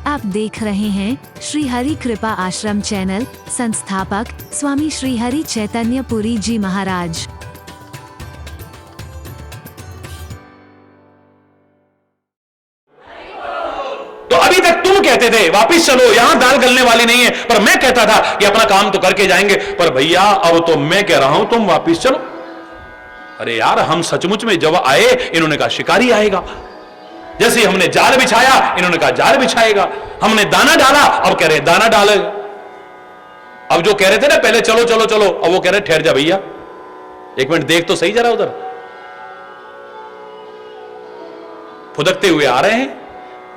आप देख रहे हैं श्री हरि कृपा आश्रम चैनल। संस्थापक स्वामी श्री हरि चैतन्य पुरी जी महाराज। तो अभी तक तुम कहते थे वापिस चलो, यहां दाल गलने वाली नहीं है, पर मैं कहता था कि अपना काम तो करके जाएंगे। पर भैया अब तो मैं कह रहा हूं तुम वापिस चलो। अरे यार, हम सचमुच में जब आए इन्होंने कहा शिकारी आएगा, जैसे हमने जाल बिछाया इन्होंने कहा जाल बिछाएगा, हमने दाना डाला अब कह रहे दाना डालेगा। अब जो कह रहे थे ना पहले चलो चलो चलो, अब वो कह रहे ठहर जा भैया, एक मिनट देख तो सही जरा उधर। फुदकते हुए आ रहे हैं,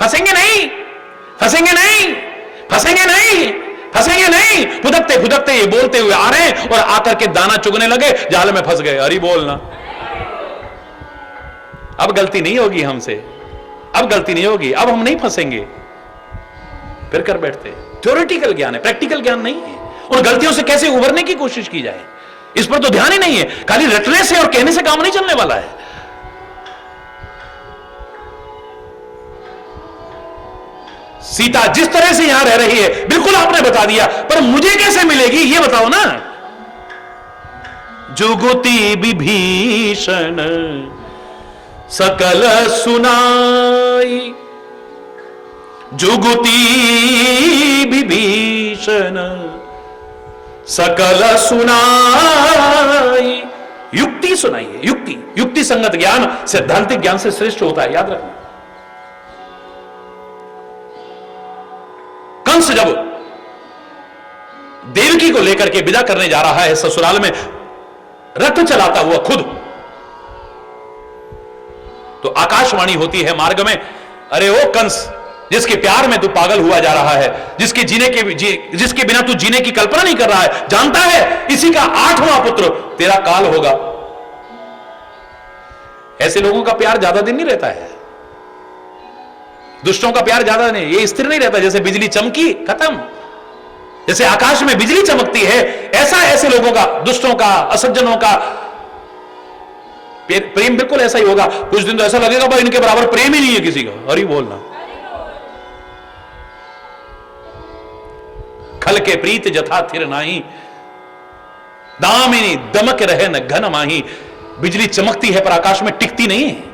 फंसेंगे नहीं, फंसेंगे नहीं, फंसेंगे नहीं, फंसेंगे नहीं, फुदकते फुदकते ये बोलते हुए आ रहे हैं और आकर के दाना चुगने लगे, जाल में फंस गए। अरे बोलना, अब गलती नहीं होगी हमसे, अब गलती नहीं होगी, अब हम नहीं फंसेंगे। फिर कर बैठते। थ्योरेटिकल ज्ञान है, प्रैक्टिकल ज्ञान नहीं है। उन गलतियों से कैसे उभरने की कोशिश की जाए, इस पर तो ध्यान ही नहीं है। खाली रटने से और कहने से काम नहीं चलने वाला है। सीता जिस तरह से यहां रह रही है बिल्कुल आपने बता दिया, पर मुझे कैसे मिलेगी ये बताओ ना। जुगुति विभीषण सकल सुनाई, जुगुति विभीषण सकल सुनाई। युक्ति सुनाइए, युक्ति, युक्ति संगत ज्ञान सैद्धांतिक ज्ञान से श्रेष्ठ होता है, याद रखना। कंस जब देवकी को लेकर के विदा करने जा रहा है ससुराल में, रथ चलाता हुआ खुद, तो आकाशवाणी होती है मार्ग में, अरे ओ कंस, जिसके प्यार में तू पागल हुआ जा रहा है, जिसके बिना तू जीने की कल्पना नहीं कर रहा है, जानता है इसी का 8वां पुत्र तेरा काल होगा। ऐसे लोगों का प्यार ज्यादा दिन नहीं रहता है, दुष्टों का प्यार ज्यादा नहीं, ये स्थिर नहीं रहता। जैसे बिजली चमकी खत्म, जैसे आकाश में बिजली चमकती है, ऐसा ऐसे लोगों का, दुष्टों का, असज्जनों का प्रेम बिल्कुल ऐसा ही होगा। कुछ दिन तो ऐसा लगेगा भाई इनके बराबर प्रेम ही नहीं है किसी का। अरे बोलना, खल के प्रीत जथा थिर नाही, दामिनी दमक रहे न घन माही। बिजली चमकती है पर आकाश में टिकती नहीं है।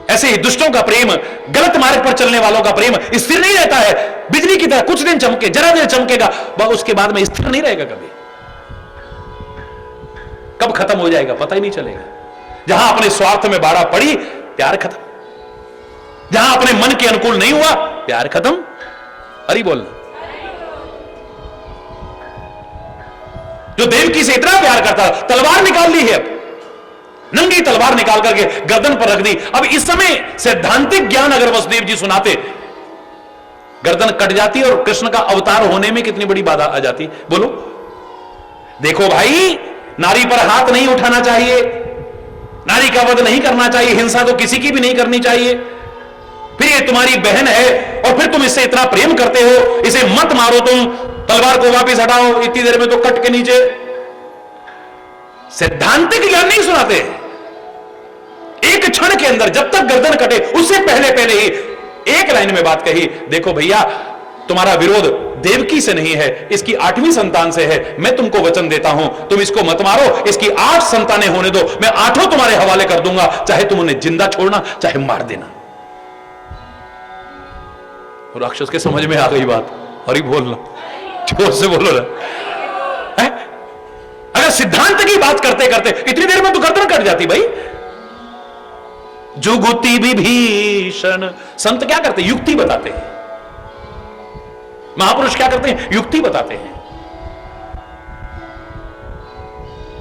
ऐसे ही दुष्टों का प्रेम, गलत मार्ग पर चलने वालों का प्रेम स्थिर नहीं रहता है। बिजली की तरह कुछ दिन चमके, जरा देर चमकेगा, वह उसके बाद में स्थिर नहीं रहेगा। कभी कब खत्म हो जाएगा पता ही नहीं चलेगा। जहां अपने स्वार्थ में बाड़ा पड़ी, प्यार खत्म। जहां अपने मन के अनुकूल नहीं हुआ, प्यार खत्म। अरे बोलना, जो देवकी से इतना प्यार करता, तलवार निकाल ली है, अब नंगी तलवार निकाल करके गर्दन पर रख दी। अब इस समय सैद्धांतिक ज्ञान अगर वसुदेव जी सुनाते, गर्दन कट जाती और कृष्ण का अवतार होने में कितनी बड़ी बाधा आ जाती। बोलो, देखो भाई, नारी पर हाथ नहीं उठाना चाहिए, नारी का वध नहीं करना चाहिए, हिंसा तो किसी की भी नहीं करनी चाहिए। फिर ये तुम्हारी बहन है और फिर तुम इससे इतना प्रेम करते हो, इसे मत मारो, तुम तलवार को वापस हटाओ, इतनी देर में तो कट के नीचे। सैद्धांतिक ज्ञान नहीं सुनाते। एक क्षण के अंदर जब तक गर्दन कटे उससे पहले पहले ही एक लाइन में बात कही, देखो भैया तुम्हारा विरोध देवकी से नहीं है, इसकी 8वीं संतान से है। मैं तुमको वचन देता हूं, तुम इसको मत मारो, इसकी 8 संतानें होने दो, मैं 8 तुम्हारे हवाले कर दूंगा, चाहे तुम उन्हें जिंदा छोड़ना चाहे मार देना। और राक्षस के समझ में आ गई बात। अरे बोलना, जोर से बोलो ना। अगर सिद्धांत की बात करते करते इतनी देर में तो गर्दन कट जाती भाई। जुगुति विभीषण, संत क्या करते हैं? युक्ति बताते हैं। महापुरुष क्या करते हैं? युक्ति बताते हैं।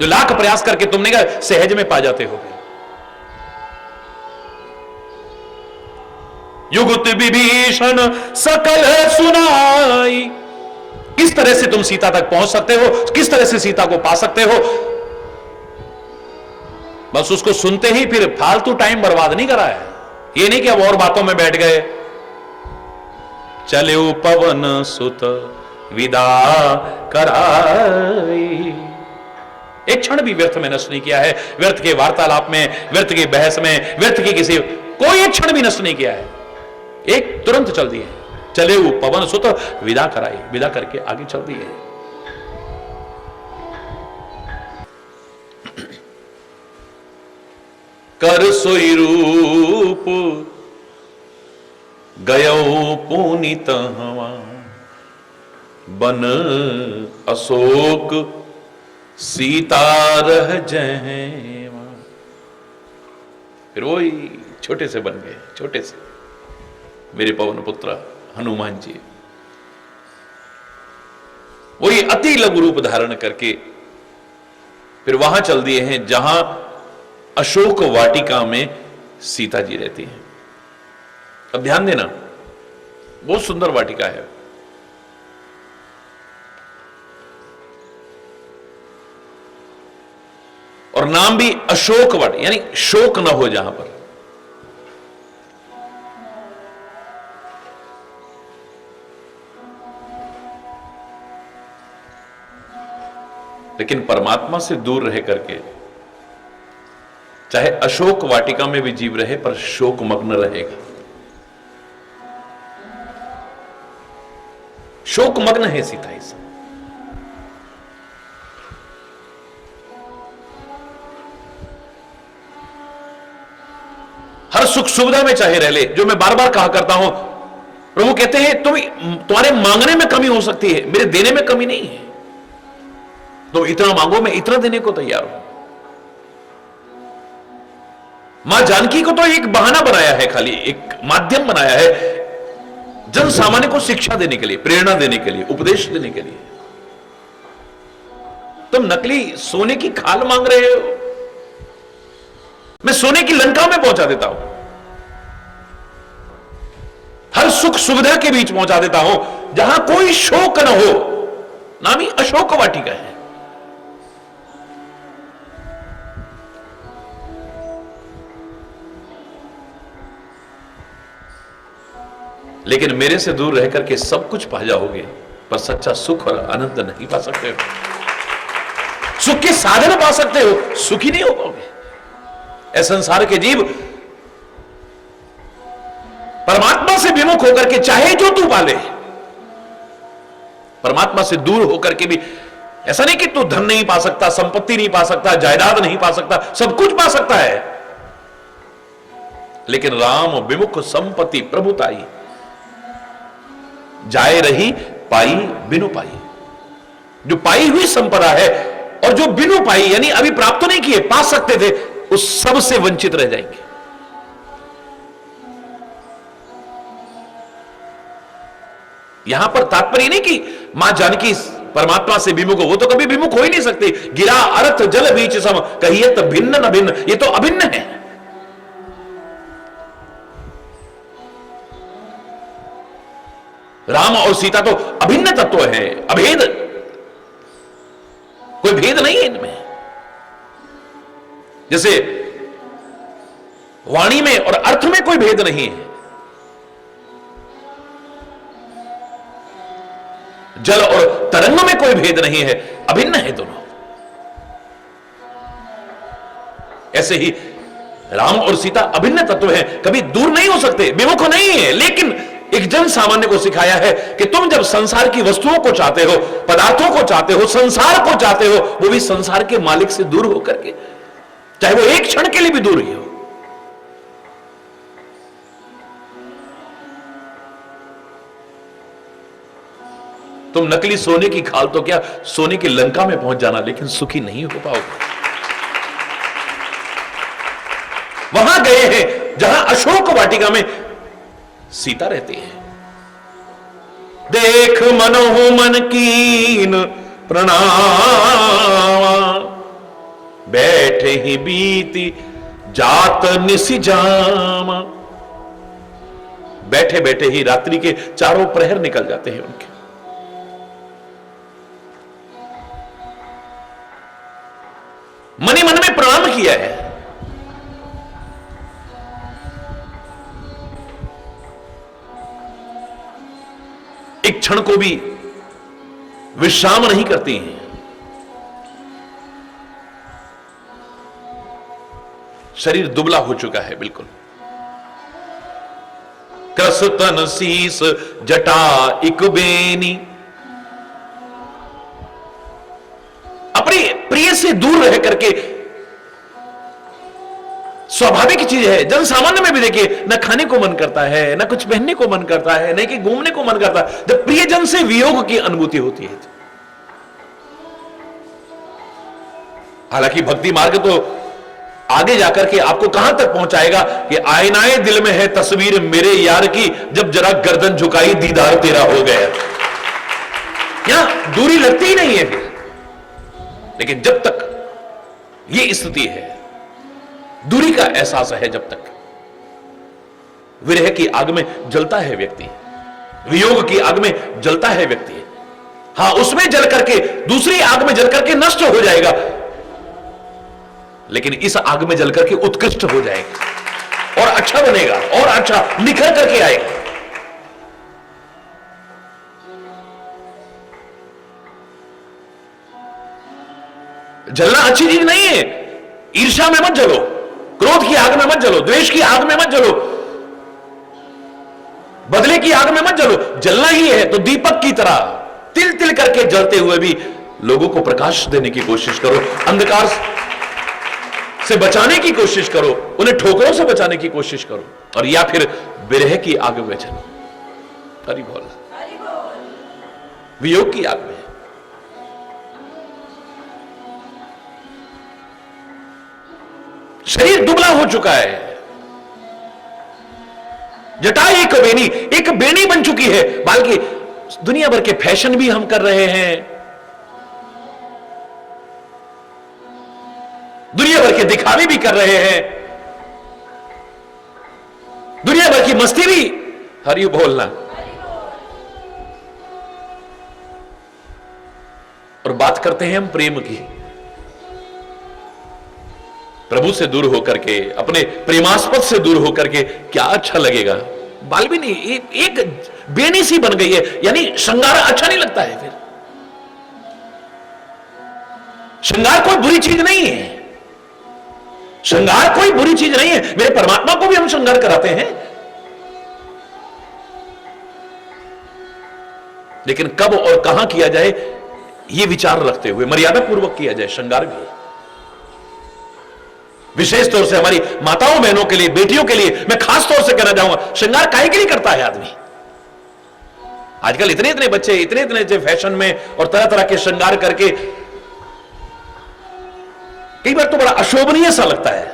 जो लाख प्रयास करके तुमने कहा सहज में पा जाते हो। युगुति विभीषण सकल सुनाई। किस तरह से तुम सीता तक पहुंच सकते हो, किस तरह से सीता को पा सकते हो, बस उसको सुनते ही फिर फालतू टाइम बर्बाद नहीं करा है। ये नहीं कि अब और बातों में बैठ गए। चले पवन सुत विदा कराई, एक क्षण भी व्यर्थ में नष्ट नहीं किया है। व्यर्थ के वार्तालाप में, व्यर्थ की बहस में, व्यर्थ की किसी, कोई एक क्षण भी नष्ट नहीं किया है। एक तुरंत चल दिए, चले वो पवन सुत विदा कराई, विदा करके आगे चल दिए। कर सोई रूप गयो पुनीत हवा, बन अशोक सीता रह जयवा। फिर वही छोटे से बन गए, छोटे से मेरे पवन पुत्र हनुमान जी, वही अति लघु रूप धारण करके फिर वहां चल दिए हैं जहां अशोक वाटिका में सीता जी रहती हैं। अब ध्यान देना, बहुत सुंदर वाटिका है। और नाम भी अशोक वट, यानी शोक न हो जहां पर। लेकिन परमात्मा से दूर रह करके चाहे अशोक वाटिका में भी जीव रहे पर शोक मग्न रहेगा। शोक मग्न है सीता इस। हर सुख सुविधा में चाहे रह ले, जो मैं बार बार कहा करता हूं, प्रभु कहते हैं तुम्हारे मांगने में कमी हो सकती है, मेरे देने में कमी नहीं है। तुम इतना मांगो, मैं इतना देने को तैयार हूं। मां जानकी को तो एक बहाना बनाया है, खाली एक माध्यम बनाया है जन सामान्य को शिक्षा देने के लिए, प्रेरणा देने के लिए, उपदेश देने के लिए। तुम नकली सोने की खाल मांग रहे हो, मैं सोने की लंका में पहुंचा देता हूं, हर सुख सुविधा के बीच पहुंचा देता हूं, जहां कोई शोक न हो। नाम ही अशोक वाटिका है। लेकिन मेरे से दूर रह करके सब कुछ पा जाओगे, पर सच्चा सुख और आनंद नहीं पा सकते हो। सुख के साधन पा सकते हो, सुखी नहीं हो पाओगे। ऐ संसार के जीव परमात्मा से विमुख होकर के चाहे जो तू पाले, परमात्मा से दूर होकर के भी ऐसा नहीं कि तू धन नहीं पा सकता, संपत्ति नहीं पा सकता, जायदाद नहीं पा सकता, सब कुछ पा सकता है। लेकिन राम विमुख संपत्ति प्रभुताई, जाए रही पाई बिनु पाई। जो पाई हुई संपदा है और जो बिनु पाई यानी अभी प्राप्त नहीं किए, पा सकते थे, उस सब से वंचित रह जाएंगे। यहां पर तात्पर्य नहीं कि मां जानकी परमात्मा से विमुख हो, वो तो कभी विमुख हो ही नहीं सकती। गिरा अर्थ जल बीच सम, कहिए तो भिन्न न भिन्न, ये तो अभिन्न है। राम और सीता तो अभिन्न तत्व है, अभेद, कोई भेद नहीं है इनमें। जैसे वाणी में और अर्थ में कोई भेद नहीं है, जल और तरंग में कोई भेद नहीं है, अभिन्न है दोनों। ऐसे ही राम और सीता अभिन्न तत्व हैं, कभी दूर नहीं हो सकते, विमुख नहीं है। लेकिन एक जन सामान्य को सिखाया है कि तुम जब संसार की वस्तुओं को चाहते हो, पदार्थों को चाहते हो, संसार को चाहते हो, वो भी संसार के मालिक से दूर होकर के, चाहे वो एक क्षण के लिए भी दूर ही हो। तुम नकली सोने की खाल तो क्या, सोने की लंका में पहुंच जाना, लेकिन सुखी नहीं हो पाओगे। वहां गए हैं जहां अशोक वाटिका में सीता रहती है। देख मनोहु मन कीन प्रणाम, बैठे ही बीती जात निसी जाम। बैठे बैठे ही रात्रि के चारों प्रहर निकल जाते हैं उनके। मनी मन में प्रणाम किया है। एक क्षण को भी विश्राम नहीं करती हैं। शरीर दुबला हो चुका है बिल्कुल। क्रसतन शीस जटा इक बेनी। अपने प्रिय से दूर रह करके, स्वाभाविक चीज है, जन सामान्य में भी देखिए, न खाने को मन करता है, न कुछ पहनने को मन करता है, न कि घूमने को मन करता है। जब प्रियजन से वियोग की अनुभूति होती है, हालांकि भक्ति मार्ग तो आगे जाकर के आपको कहां तक पहुंचाएगा कि आईनाए दिल में है तस्वीर मेरे यार की, जब जरा गर्दन झुकाई दीदार तेरा हो गया। यहां दूरी लगती ही नहीं है फिर। लेकिन जब तक यह स्थिति है, दूरी का एहसास है, जब तक विरह की आग में जलता है व्यक्ति, वियोग की आग में जलता है व्यक्ति, हां उसमें जल करके दूसरी आग में जल करके नष्ट हो जाएगा, लेकिन इस आग में जल करके उत्कृष्ट हो जाएगा और अच्छा बनेगा और अच्छा निखर करके आएगा। जलना अच्छी चीज नहीं है। ईर्ष्या में मत जलो, क्रोध की आग में मत जलो, द्वेष की आग में मत जलो, बदले की आग में मत जलो। जलना ही है तो दीपक की तरह तिल तिल करके जलते हुए भी लोगों को प्रकाश देने की कोशिश करो, अंधकार से बचाने की कोशिश करो, उन्हें ठोकरों से बचाने की कोशिश करो, और या फिर विरह की आग में चलो। हरि बोल। वियोग की आग में। शरीर दुबला हो चुका है, जटा एक बेनी, एक बेनी बन चुकी है। बल्कि दुनिया भर के फैशन भी हम कर रहे हैं, दुनिया भर के दिखावे भी कर रहे हैं, दुनिया भर की मस्ती भी। हरि बोलना। और बात करते हैं हम प्रेम की। प्रभु से दूर होकर के, अपने प्रेमास्पद से दूर होकर के क्या अच्छा लगेगा। बालबिनी एक बेनी सी बन गई है, यानी श्रृंगार अच्छा नहीं लगता है। फिर श्रृंगार कोई बुरी चीज नहीं है, श्रृंगार कोई बुरी चीज नहीं है। मेरे परमात्मा को भी हम श्रृंगार कराते हैं, लेकिन कब और कहां किया जाए यह विचार रखते हुए मर्यादा पूर्वक किया जाए श्रृंगार भी। विशेष तौर से हमारी माताओं बहनों के लिए, बेटियों के लिए मैं खास तौर से कहना चाहूंगा, श्रृंगार काहे के लिए करता है आदमी। आजकल इतने इतने बच्चे इतने इतने फैशन में और तरह तरह के श्रृंगार करके, कई बार तो बड़ा अशोभनीय सा लगता है।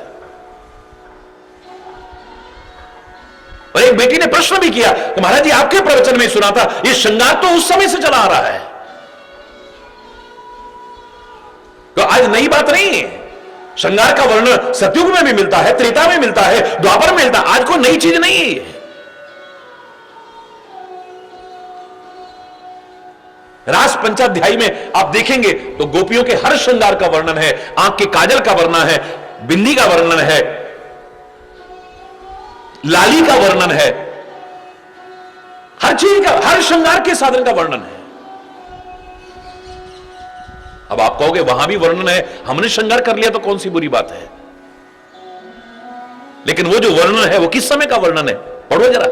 और एक बेटी ने प्रश्न भी किया कि महाराज जी आपके प्रवचन में सुना था, ये श्रृंगार तो उस समय से चला आ रहा है, तो आज नई बात नहीं है। श्रृंगार का वर्णन सतयुग में भी मिलता है, त्रेता में मिलता है, द्वापर में मिलता है, आज कोई नई चीज नहीं है। रास पंचाध्यायी में आप देखेंगे तो गोपियों के हर श्रृंगार का वर्णन है, आंख के काजल का वर्णन है, बिंदी का वर्णन है, लाली का वर्णन है, हर चीज का, हर श्रृंगार के साधन का वर्णन है। अब आप कहोगे वहां भी वर्णन है, हमने श्रृंगार कर लिया तो कौन सी बुरी बात है। लेकिन वो जो वर्णन है वो किस समय का वर्णन है, पढ़ो जरा।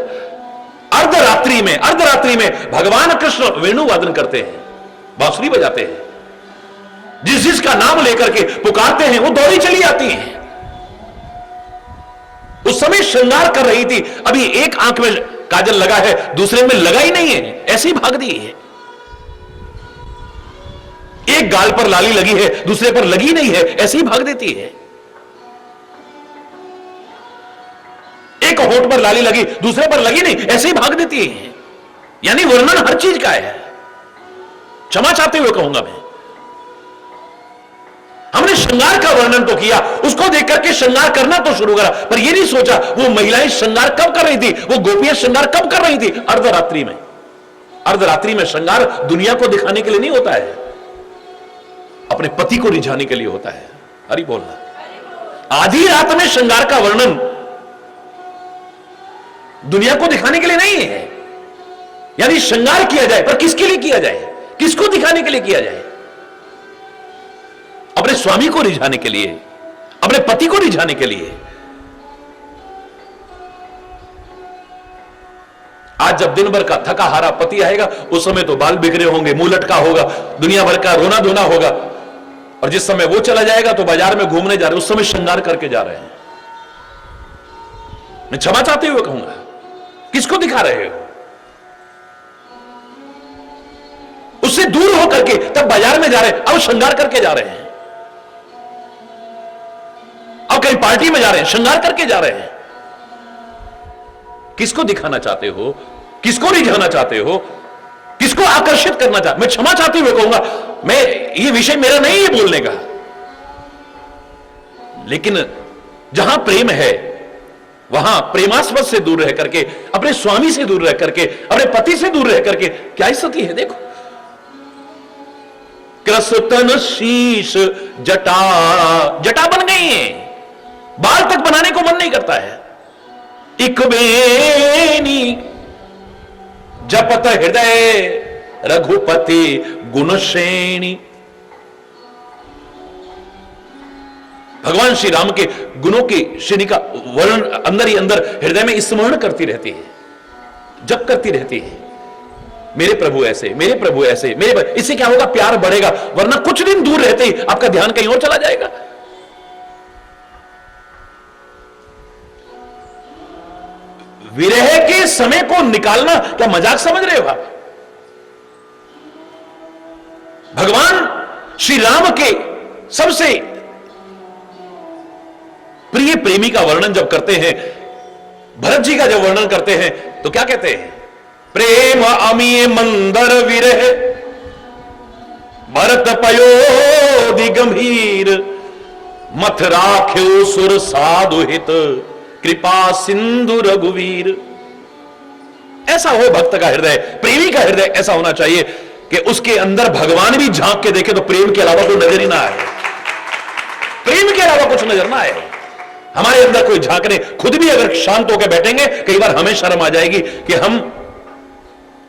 अर्धरात्रि में भगवान कृष्ण वेणु वादन करते हैं, बांसुरी बजाते हैं, जिसका नाम लेकर के पुकारते हैं वो दौड़ी चली आती है। उस समय श्रृंगार कर रही थी, अभी एक आंख में काजल लगा है, दूसरे में लगा ही नहीं है, ऐसी भाग दी है। एक गाल पर लाली लगी है, दूसरे पर लगी नहीं है, ऐसी भाग देती है। एक होंठ पर लाली लगी, दूसरे पर लगी नहीं, ऐसे ही भाग देती है। यानी वर्णन हर चीज का है। क्षमा चाहते हुए कहूंगा मैं, हमने श्रृंगार का वर्णन तो किया, उसको देख करके श्रृंगार करना तो शुरू करा, पर यह नहीं सोचा वो महिलाएं श्रृंगार कब कर रही थी, वो गोपियां श्रृंगार कब कर रही थी। अर्धरात्रि में। अर्धरात्रि में श्रृंगार दुनिया को दिखाने के लिए नहीं होता है, अपने पति को रिझाने के लिए होता है। हरि बोलना। आधी रात में श्रृंगार का वर्णन दुनिया को दिखाने के लिए नहीं है। यानी श्रृंगार किया जाए, पर किसके लिए किया जाए, किसको दिखाने के लिए किया जाए। अपने स्वामी को रिझाने के लिए, अपने पति को रिझाने के लिए। आज जब दिन भर का थका हारा पति आएगा, उस समय तो बाल बिखरे होंगे, मुंह लटका होगा, दुनिया भर का रोना धोना होगा। और जिस समय वो चला जाएगा तो बाजार में घूमने जा रहे, उस समय श्रृंगार करके जा रहे हैं। मैं क्षमा चाहते हुए कहूंगा, किसको दिखा रहे हो? उससे दूर होकर के तब बाजार में जा रहे हैं, अब श्रृंगार करके जा रहे हैं। अब कहीं पार्टी में जा रहे हैं, श्रृंगार करके जा रहे हैं। किसको दिखाना चाहते हो? किसको रिझाना चाहते हो? किसको आकर्षित करना चाहते? मैं क्षमा चाहते हुए कहूंगा, मैं ये विषय मेरा नहीं है बोलने का, लेकिन जहां प्रेम है वहां प्रेमास्पद से दूर रह करके, अपने स्वामी से दूर रह करके, अपने पति से दूर रह करके क्या स्थिति है देखो। कृसतन शीश जटा, जटा बन गई है, बाल तक बनाने को मन नहीं करता है। इकबेनी जपत हृदय रघुपति गुणश्रेणी। भगवान श्री राम के गुणों की श्रेणी का वर्णन अंदर ही अंदर हृदय में स्मरण करती रहती है, जप करती रहती है। मेरे प्रभु ऐसे, मेरे प्रभु ऐसे, इससे क्या होगा? प्यार बढ़ेगा। वरना कुछ दिन दूर रहते ही आपका ध्यान कहीं और चला जाएगा। विरह के समय को निकालना क्या मजाक समझ रहे हो आप? भगवान श्री राम के सबसे प्रिय प्रेमी का वर्णन जब करते हैं, भरत जी का जब वर्णन करते हैं, तो क्या कहते हैं? प्रेम अमीय मंदर विरह भरत पयोधि गंभीर, मथ राख्यो सुर साधु हित कृपा सिंधु रघुवीर। ऐसा हो भक्त का हृदय, प्रेमी का हृदय ऐसा होना चाहिए कि उसके अंदर भगवान भी झांक के देखे तो प्रेम के अलावा कोई नजर ही ना आए, प्रेम के अलावा कुछ नजर ना आए। हमारे अंदर कोई झांकने, खुद भी अगर शांत होकर बैठेंगे, कई बार हमें शर्म आ जाएगी कि हम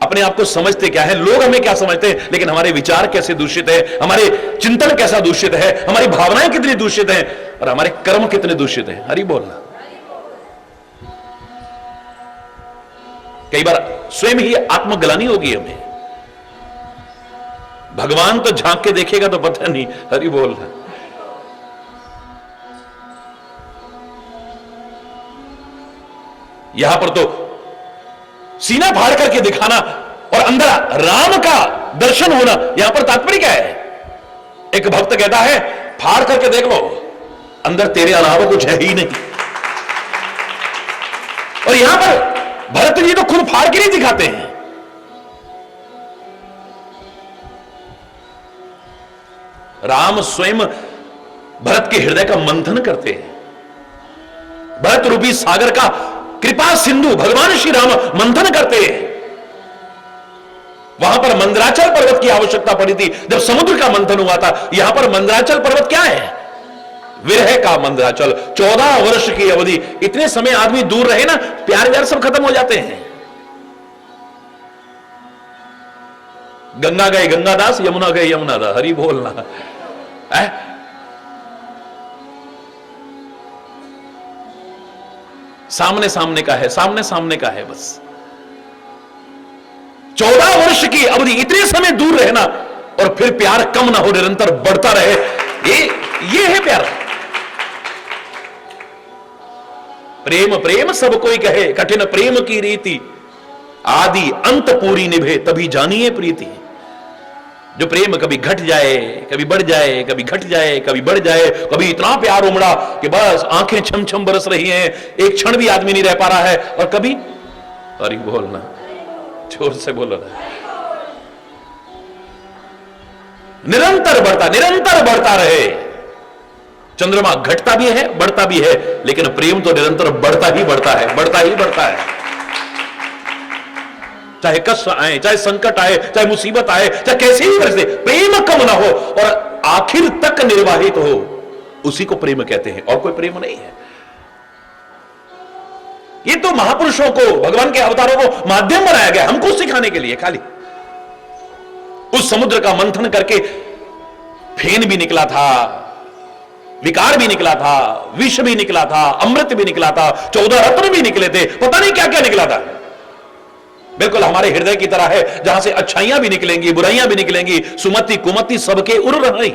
अपने आप को समझते क्या है, लोग हमें क्या समझते हैं, लेकिन हमारे विचार कैसे दूषित है, हमारे चिंतन कैसा दूषित है, हमारी भावनाएं कितनी दूषित हैं और हमारे कर्म कितने दूषित हैं। हरि बोलना। कई बार स्वयं ही आत्मग्लानि होगी हमें। भगवान तो झांक के देखेगा तो पता नहीं। हरि बोलना। यहां पर तो सीना फाड़ करके दिखाना और अंदर राम का दर्शन होना, यहां पर तात्पर्य क्या है? एक भक्त कहता है, फाड़ करके देख लो, अंदर तेरे अलावा कुछ है ही नहीं। और यहां पर भरत जी तो खुद फाड़ के नहीं दिखाते हैं, राम स्वयं भरत के हृदय का मंथन करते हैं। भरत रूपी सागर का कृपा सिंधु भगवान श्री राम मंथन करते हैं। वहां पर मंदराचल पर्वत की आवश्यकता पड़ी थी जब समुद्र का मंथन हुआ था। यहां पर मंदराचल पर्वत क्या है? विरह का मंदराचल। 14 वर्ष की अवधि, इतने समय आदमी दूर रहे ना, प्यार व्यार सब खत्म हो जाते हैं। गंगा गए गंगादास, यमुना गए यमुनादास। हरि बोलना। सामने सामने का है, सामने सामने का है बस। 14 वर्ष की अवधि, इतने समय दूर रहना और फिर प्यार कम ना हो, निरंतर बढ़ता रहे, ये है प्यार। प्रेम प्रेम सब कोई कहे, कठिन प्रेम की रीति, आदि अंत पूरी निभे तभी जानिए प्रीति। जो प्रेम कभी घट जाए, कभी बढ़ जाए, कभी घट जाए, कभी बढ़ जाए, कभी इतना प्यार उमड़ा कि बस आंखें छम छम बरस रही हैं, एक क्षण भी आदमी नहीं रह पा रहा है, और कभी, अरे बोलना, जोर से बोलो ना, निरंतर बढ़ता रहे। चंद्रमा घटता भी है, बढ़ता भी है, लेकिन प्रेम तो निरंतर बढ़ता ही बढ़ता है, बढ़ता ही बढ़ता है। चाहे कष्ट आए, चाहे संकट आए, चाहे मुसीबत आए, चाहे कैसी भी परिस्थिति, प्रेम कम ना हो और आखिर तक निर्वाहित हो, उसी को प्रेम कहते हैं, और कोई प्रेम नहीं है। ये तो महापुरुषों को, भगवान के अवतारों को माध्यम बनाया गया हमको सिखाने के लिए खाली। उस समुद्र का मंथन करके फेन भी निकला था, विकार भी निकला था, विष भी निकला था, अमृत भी निकला था, 14 रत्न भी निकले थे, पता नहीं क्या क्या निकला था। बिल्कुल हमारे हृदय की तरह है, जहां से अच्छाइयां भी निकलेंगी, बुराइयां भी निकलेंगी, सुमति कुमति सबके उड़ रही।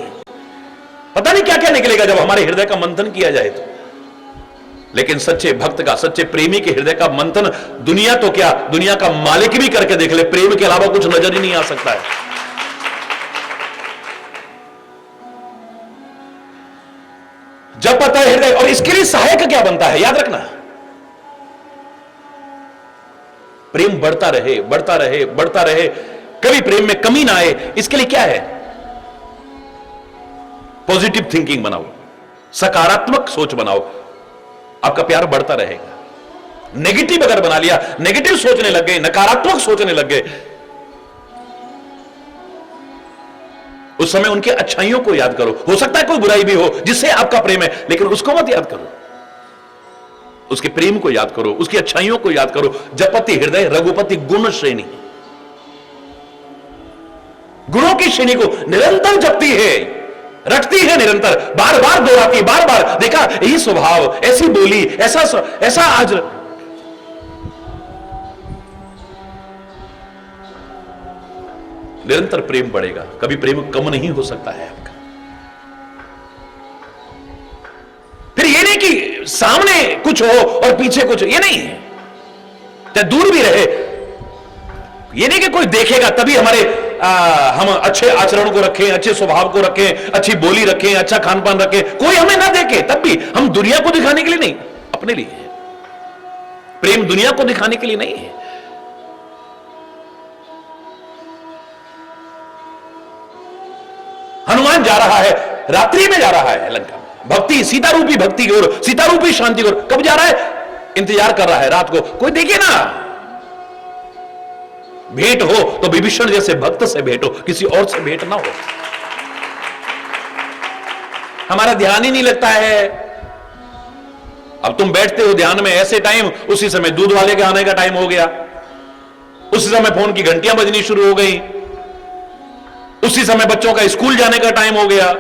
पता नहीं क्या क्या निकलेगा जब हमारे हृदय का मंथन किया जाए तो। लेकिन सच्चे भक्त का, सच्चे प्रेमी के हृदय का मंथन दुनिया तो क्या, दुनिया का मालिक भी करके देख ले, प्रेम के अलावा कुछ नजर ही नहीं आ सकता है। जब पता है हृदय, और इसके लिए सहायक क्या बनता है, याद रखना, प्रेम बढ़ता रहे बढ़ता रहे बढ़ता रहे, कभी प्रेम में कमी ना आए, इसके लिए क्या है, पॉजिटिव थिंकिंग बनाओ, सकारात्मक सोच बनाओ, आपका प्यार बढ़ता रहेगा। नेगेटिव अगर बना लिया, नेगेटिव सोचने लग गए, नकारात्मक सोचने लग गए, उस समय उनके अच्छाइयों को याद करो। हो सकता है कोई बुराई भी हो जिससे आपका प्रेम है, लेकिन उसको मत याद करो, उसके प्रेम को याद करो, उसकी अच्छाइयों को याद करो। जपति हृदय रघुपति गुण श्रेणी, गुणों की श्रेणी को निरंतर जपती है, रटती है, निरंतर बार बार दोहराती है, बार बार देखा यही स्वभाव, ऐसी बोली, ऐसा आज। निरंतर प्रेम बढ़ेगा, कभी प्रेम कम नहीं हो सकता है आपका। फिर ये नहीं कि सामने कुछ हो और पीछे कुछ हो, ये नहीं है, चाहे दूर भी रहे, ये नहीं कि कोई देखेगा तभी हम अच्छे आचरण को रखें, अच्छे स्वभाव को रखें, अच्छी बोली रखें, अच्छा खान पान रखें, कोई हमें ना देखे तब भी हम दुनिया को दिखाने के लिए नहीं, अपने लिए है। प्रेम दुनिया को दिखाने के लिए नहीं है। हनुमान जा रहा है, रात्रि में जा रहा है लंका में, भक्ति सीता रूपी भक्ति की ओर, सीता रूपी शांति की ओर। कब जा रहा है, इंतजार कर रहा है रात को, कोई देखे ना। भेंट हो तो विभीषण जैसे भक्त से भेंट हो, किसी और से भेंट ना हो। हमारा ध्यान ही नहीं लगता है। अब तुम बैठते हो ध्यान में ऐसे टाइम, उसी समय दूध वाले के आने का टाइम हो गया, उसी समय फोन की घंटियां बजनी शुरू हो गई, उसी समय बच्चों का स्कूल जाने का टाइम हो गया,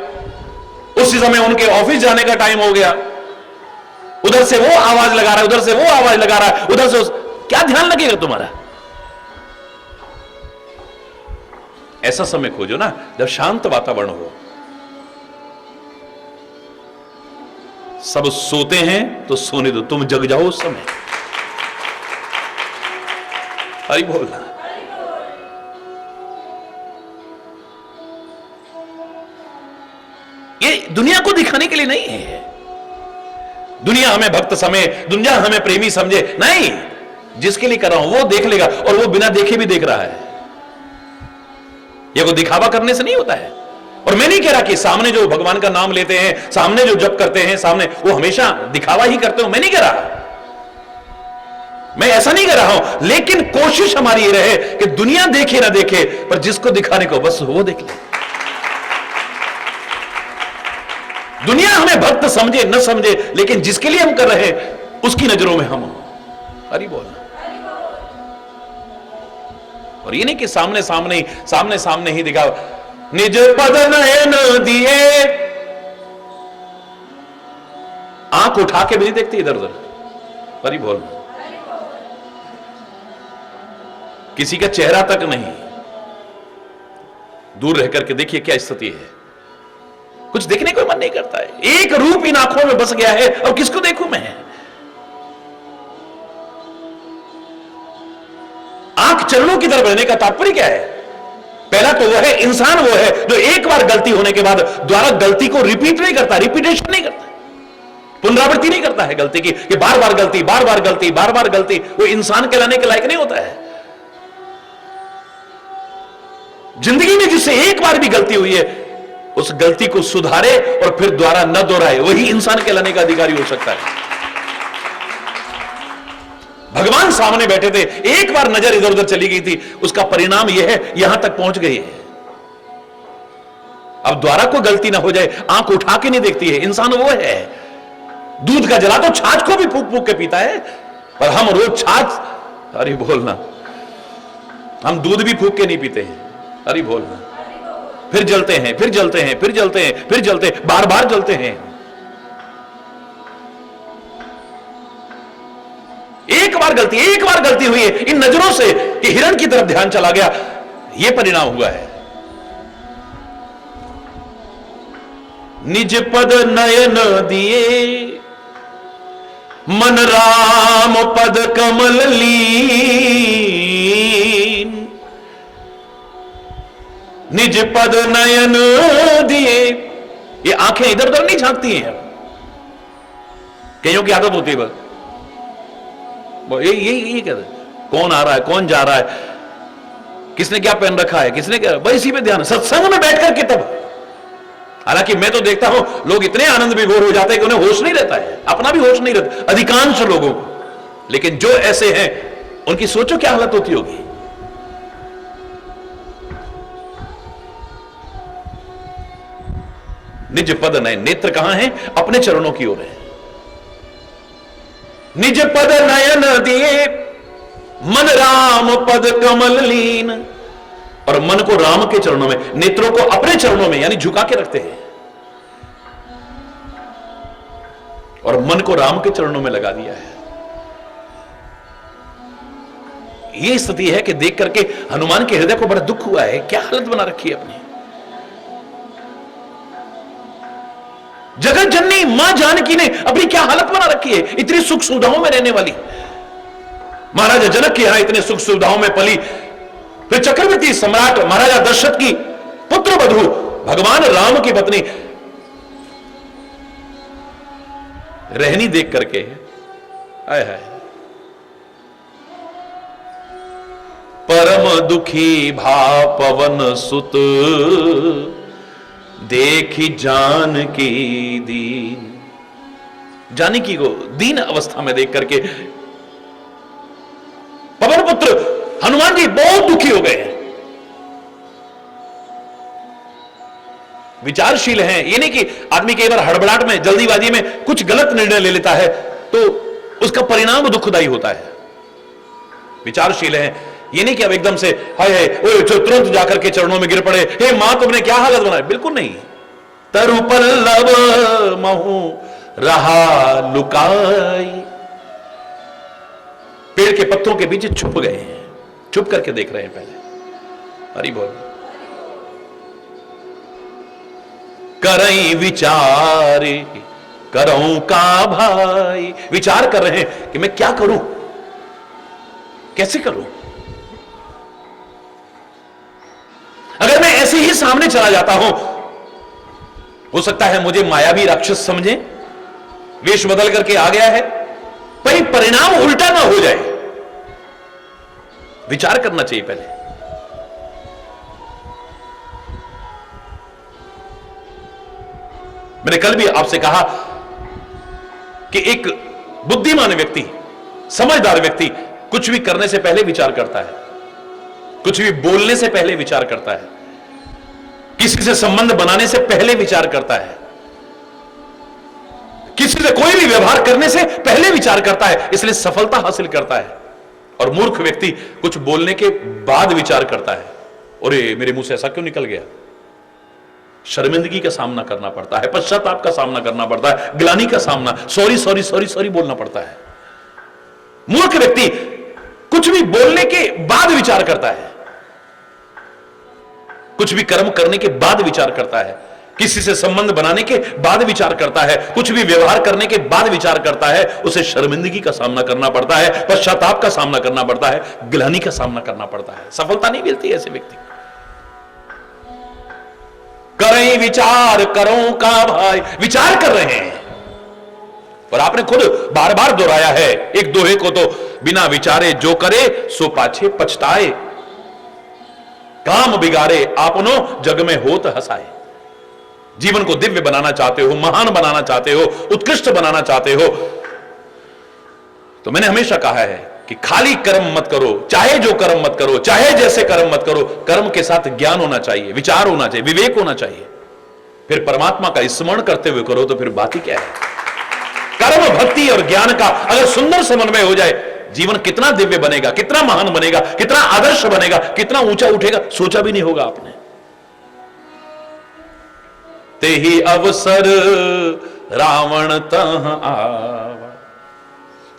उसी समय उनके ऑफिस जाने का टाइम हो गया। उधर से वो आवाज लगा रहा है, उधर से वो आवाज लगा रहा है, उधर से क्या ध्यान लगेगा तुम्हारा। ऐसा समय खोजो ना जब शांत वातावरण हो। सब सोते हैं तो सोने दो, तुम जग जाओ उस समय। हरि बोलना। ये दुनिया को दिखाने के लिए नहीं है। दुनिया हमें भक्त समय, दुनिया हमें प्रेमी समझे, नहीं। जिसके लिए कर रहा हूं वो देख लेगा, और वो बिना देखे भी देख रहा है। ये को दिखावा करने से नहीं होता है। और मैं नहीं कह रहा कि सामने जो भगवान का नाम लेते हैं, सामने जो जप करते हैं, सामने वो हमेशा दिखावा ही करते हो, मैं नहीं कह रहा, मैं ऐसा नहीं कह रहा हूं। लेकिन कोशिश हमारी ये रहे कि दुनिया देखे ना देखे, पर जिसको दिखाने को बस वो देख ले। दुनिया हमें भक्त समझे न समझे, लेकिन जिसके लिए हम कर रहे हैं उसकी नजरों में हम हरि बोलना। और ये नहीं कि सामने सामने ही दिखा, निज पद नयन दिए, आंख उठा के भी नहीं देखती इधर उधर, हरि बोलना। किसी का चेहरा तक नहीं, दूर रह करके देखिए क्या स्थिति है। कुछ देखने को मन नहीं करता है। एक रूप इन आंखों में बस गया है, और किसको देखूं मैं। आंख चरणों की तरफ रहने का तात्पर्य क्या है। पहला तो वो है, इंसान वो है जो एक बार गलती होने के बाद दोबारा गलती को रिपीट नहीं करता, रिपीटेशन नहीं करता, पुनरावृत्ति नहीं करता है गलती की, कि बार बार गलती, बार बार गलती, बार बार गलती। वो इंसान कहलाने के लायक नहीं होता है। जिंदगी में जिससे एक बार भी गलती हुई है, उस गलती को सुधारे और फिर दोबारा न दोहराए, वही इंसान कहलाने का अधिकारी हो सकता है। भगवान सामने बैठे थे, एक बार नजर इधर उधर चली गई थी, उसका परिणाम यह है, यहां तक पहुंच गई है। अब दोबारा कोई गलती ना हो जाए, आंख उठा के नहीं देखती है। इंसान वो है, दूध का जला तो छाछ को भी फूक फूक के पीता है, पर हम रोज छाछ, अरे बोलना, हम दूध भी फूक के नहीं पीते हैं, अरे बोलना। फिर जलते हैं, फिर जलते हैं, फिर जलते हैं, फिर जलते हैं, बार बार जलते हैं। एक बार बार गलती, एक बार गलती हुई है इन नजरों से कि हिरण की तरफ ध्यान चला गया, यह परिणाम हुआ है। निज पद नयन दिए, मन राम पद कमल लीन। निज पद नयन दिए, ये आंखें इधर उधर नहीं झांकती हैं। कईयों की आदत होती है बस ये कहते कौन आ रहा है, कौन जा रहा है, किसने क्या पहन रखा है, किसने क्या, बस इसी पे ध्यान। सत्संग में बैठकर के तब, हालांकि मैं तो देखता हूं लोग इतने आनंद विभोर हो जाते हैं कि उन्हें होश नहीं रहता है, अपना भी होश नहीं रहता अधिकांश लोगों को। लेकिन जो ऐसे हैं उनकी सोचो क्या हालत होती होगी। निज पद नयन, नेत्र कहां है, अपने चरणों की ओर है। निज पद नयन दिए, मन राम पद कमल लीन। और मन को राम के चरणों में, नेत्रों को अपने चरणों में यानी झुका के रखते हैं, और मन को राम के चरणों में लगा दिया है। यह स्थिति है कि देख करके हनुमान के हृदय को बड़ा दुख हुआ है। क्या हालत बना रखी है अपनी। जगत जननी मां जानकी ने अपनी क्या हालत बना रखी है, इतनी सुख सुविधाओं में रहने वाली। महाराजा जनक के यहां इतने सुख सुविधाओं में पली, फिर चक्रवर्ती सम्राट महाराजा दशरथ की पुत्र वधू भगवान राम की पत्नी, रहनी देख करके आय हाय परम दुखी भा पवन सुत, देखी जानकी दीन। जानकी को दीन अवस्था में देख करके पवन पुत्र हनुमान जी बहुत दुखी हो गए हैं। विचारशील हैं, ये नहीं कि आदमी कई बार हड़बड़ाहट में जल्दीबाजी में कुछ गलत निर्णय ले लेता है तो उसका परिणाम दुखदायी होता है। विचारशील हैं, ये नहीं कि अब एकदम से हाय हाय तुरंत जाकर के चरणों में गिर पड़े, हे मां तुमने क्या हालत बनाई, बिल्कुल नहीं। तरु पल्लव महु रहा लुकाई, पेड़ के पत्तों के बीच छुप गए हैं, छुप करके देख रहे हैं पहले। हरि बोल। करई विचार करऊं का भाई, विचार कर रहे हैं कि मैं क्या करूं, कैसे करूं। अगर मैं ऐसे ही सामने चला जाता हूं, हो सकता है मुझे मायावी राक्षस समझे, वेश बदल करके आ गया है, पर परिणाम उल्टा ना हो जाए। विचार करना चाहिए पहले। मैंने कल भी आपसे कहा कि एक बुद्धिमान व्यक्ति, समझदार व्यक्ति कुछ भी करने से पहले विचार करता है, कुछ भी बोलने से पहले विचार करता है, किसी से संबंध बनाने से पहले विचार करता है, किसी से कोई भी व्यवहार करने से पहले विचार करता है, इसलिए सफलता हासिल करता है। और मूर्ख व्यक्ति कुछ बोलने के बाद विचार करता है, अरे मेरे मुंह से ऐसा क्यों निकल गया। शर्मिंदगी का सामना करना पड़ता है, पश्चाताप का सामना करना पड़ता है, ग्लानि का सामना, सॉरी सॉरी सॉरी सॉरी बोलना पड़ता है। मूर्ख व्यक्ति कुछ भी बोलने के बाद विचार करता है, कुछ भी कर्म करने के बाद विचार करता है, किसी से संबंध बनाने के बाद विचार करता है, कुछ भी व्यवहार करने के बाद विचार करता है। उसे शर्मिंदगी का सामना करना पड़ता है, पश्चाताप का सामना करना पड़ता है, ग्लानि का सामना करना पड़ता है। सफलता नहीं मिलती ऐसे व्यक्ति। करें विचार करो का भाई, विचार कर रहे हैं। और आपने खुद बार बार दोहराया है एक दोहे को तो, बिना विचारे जो करे सो पाछे पछताए, काम बिगाड़े आपनो जग में होत हंसाए। जीवन को दिव्य बनाना चाहते हो, महान बनाना चाहते हो, उत्कृष्ट बनाना चाहते हो, तो मैंने हमेशा कहा है कि खाली कर्म मत करो, चाहे जो कर्म मत करो, चाहे जैसे कर्म मत करो, कर्म के साथ ज्ञान होना चाहिए, विचार होना चाहिए, विवेक होना चाहिए। फिर परमात्मा का स्मरण करते हुए करो तो फिर बात ही क्या है। कर्म, भक्ति और ज्ञान का अगर सुंदर समन्वय हो जाए, जीवन कितना दिव्य बनेगा, कितना महान बनेगा, कितना आदर्श बनेगा, कितना ऊंचा उठेगा, सोचा भी नहीं होगा आपने। ते ही अवसर रावण तह आवा,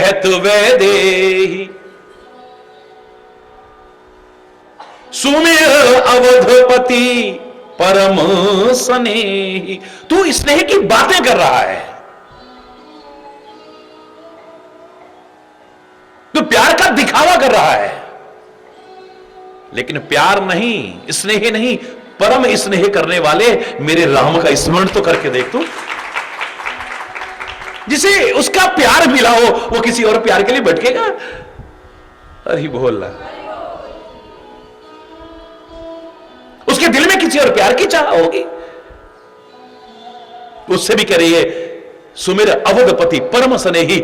कहत वैदेही सुमिर अवधपति परम स्नेही। तू स्नेह की बातें कर रहा है, तू प्यार का दिखावा कर रहा है, लेकिन प्यार नहीं, स्नेह नहीं, परम स्नेह करने वाले मेरे राम का स्मरण तो करके देख तू। जिसे उसका प्यार मिला हो वो किसी और प्यार के लिए भटकेगा? अरे बोल रहा, उसके दिल में किसी और प्यार की चाह होगी, उससे भी कह रही है सुमिर अवधपति परम स्नेही,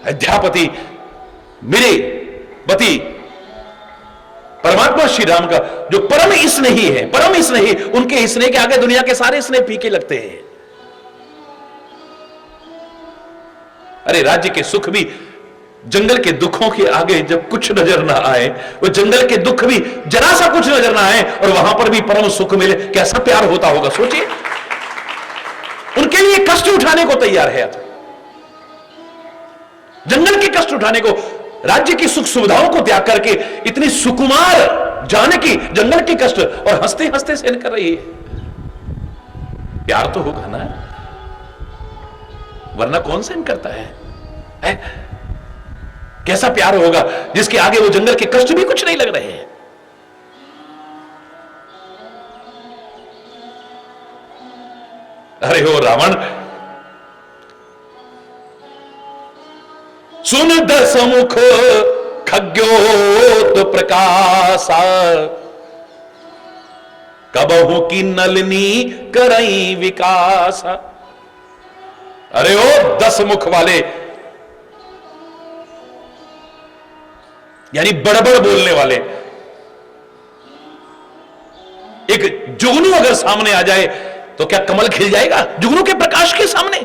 अध्यापति मेरे पति परमात्मा श्री राम का जो परम स्नेही है, परम स्नेही, उनके स्नेह के आगे दुनिया के सारे स्नेह फीके लगते हैं। अरे राज्य के सुख भी जंगल के दुखों के आगे जब कुछ नजर ना आए, वो जंगल के दुख भी जरा सा कुछ नजर ना आए और वहां पर भी परम सुख मिले, कैसा प्यार होता होगा सोचिए। उनके लिए कष्ट उठाने को तैयार है, जंगल के कष्ट उठाने को, राज्य की सुख सुविधाओं को त्याग करके इतनी सुकुमार जानकी जंगल के कष्ट और हंसते हंसते सहन कर रही है। प्यार तो होगा ना, वरना कौन सहन करता है? कैसा प्यार होगा जिसके आगे वो जंगल के कष्ट भी कुछ नहीं लग रहे हैं। अरे हो रावण, सुन दस मुख खग्योत प्रकाशा, कबहू की नलनी करई विकास। अरे ओ 10 मुख वाले, यानी बड़बड़ बोलने वाले, एक जुगनू अगर सामने आ जाए तो क्या कमल खिल जाएगा? जुगनू के प्रकाश के सामने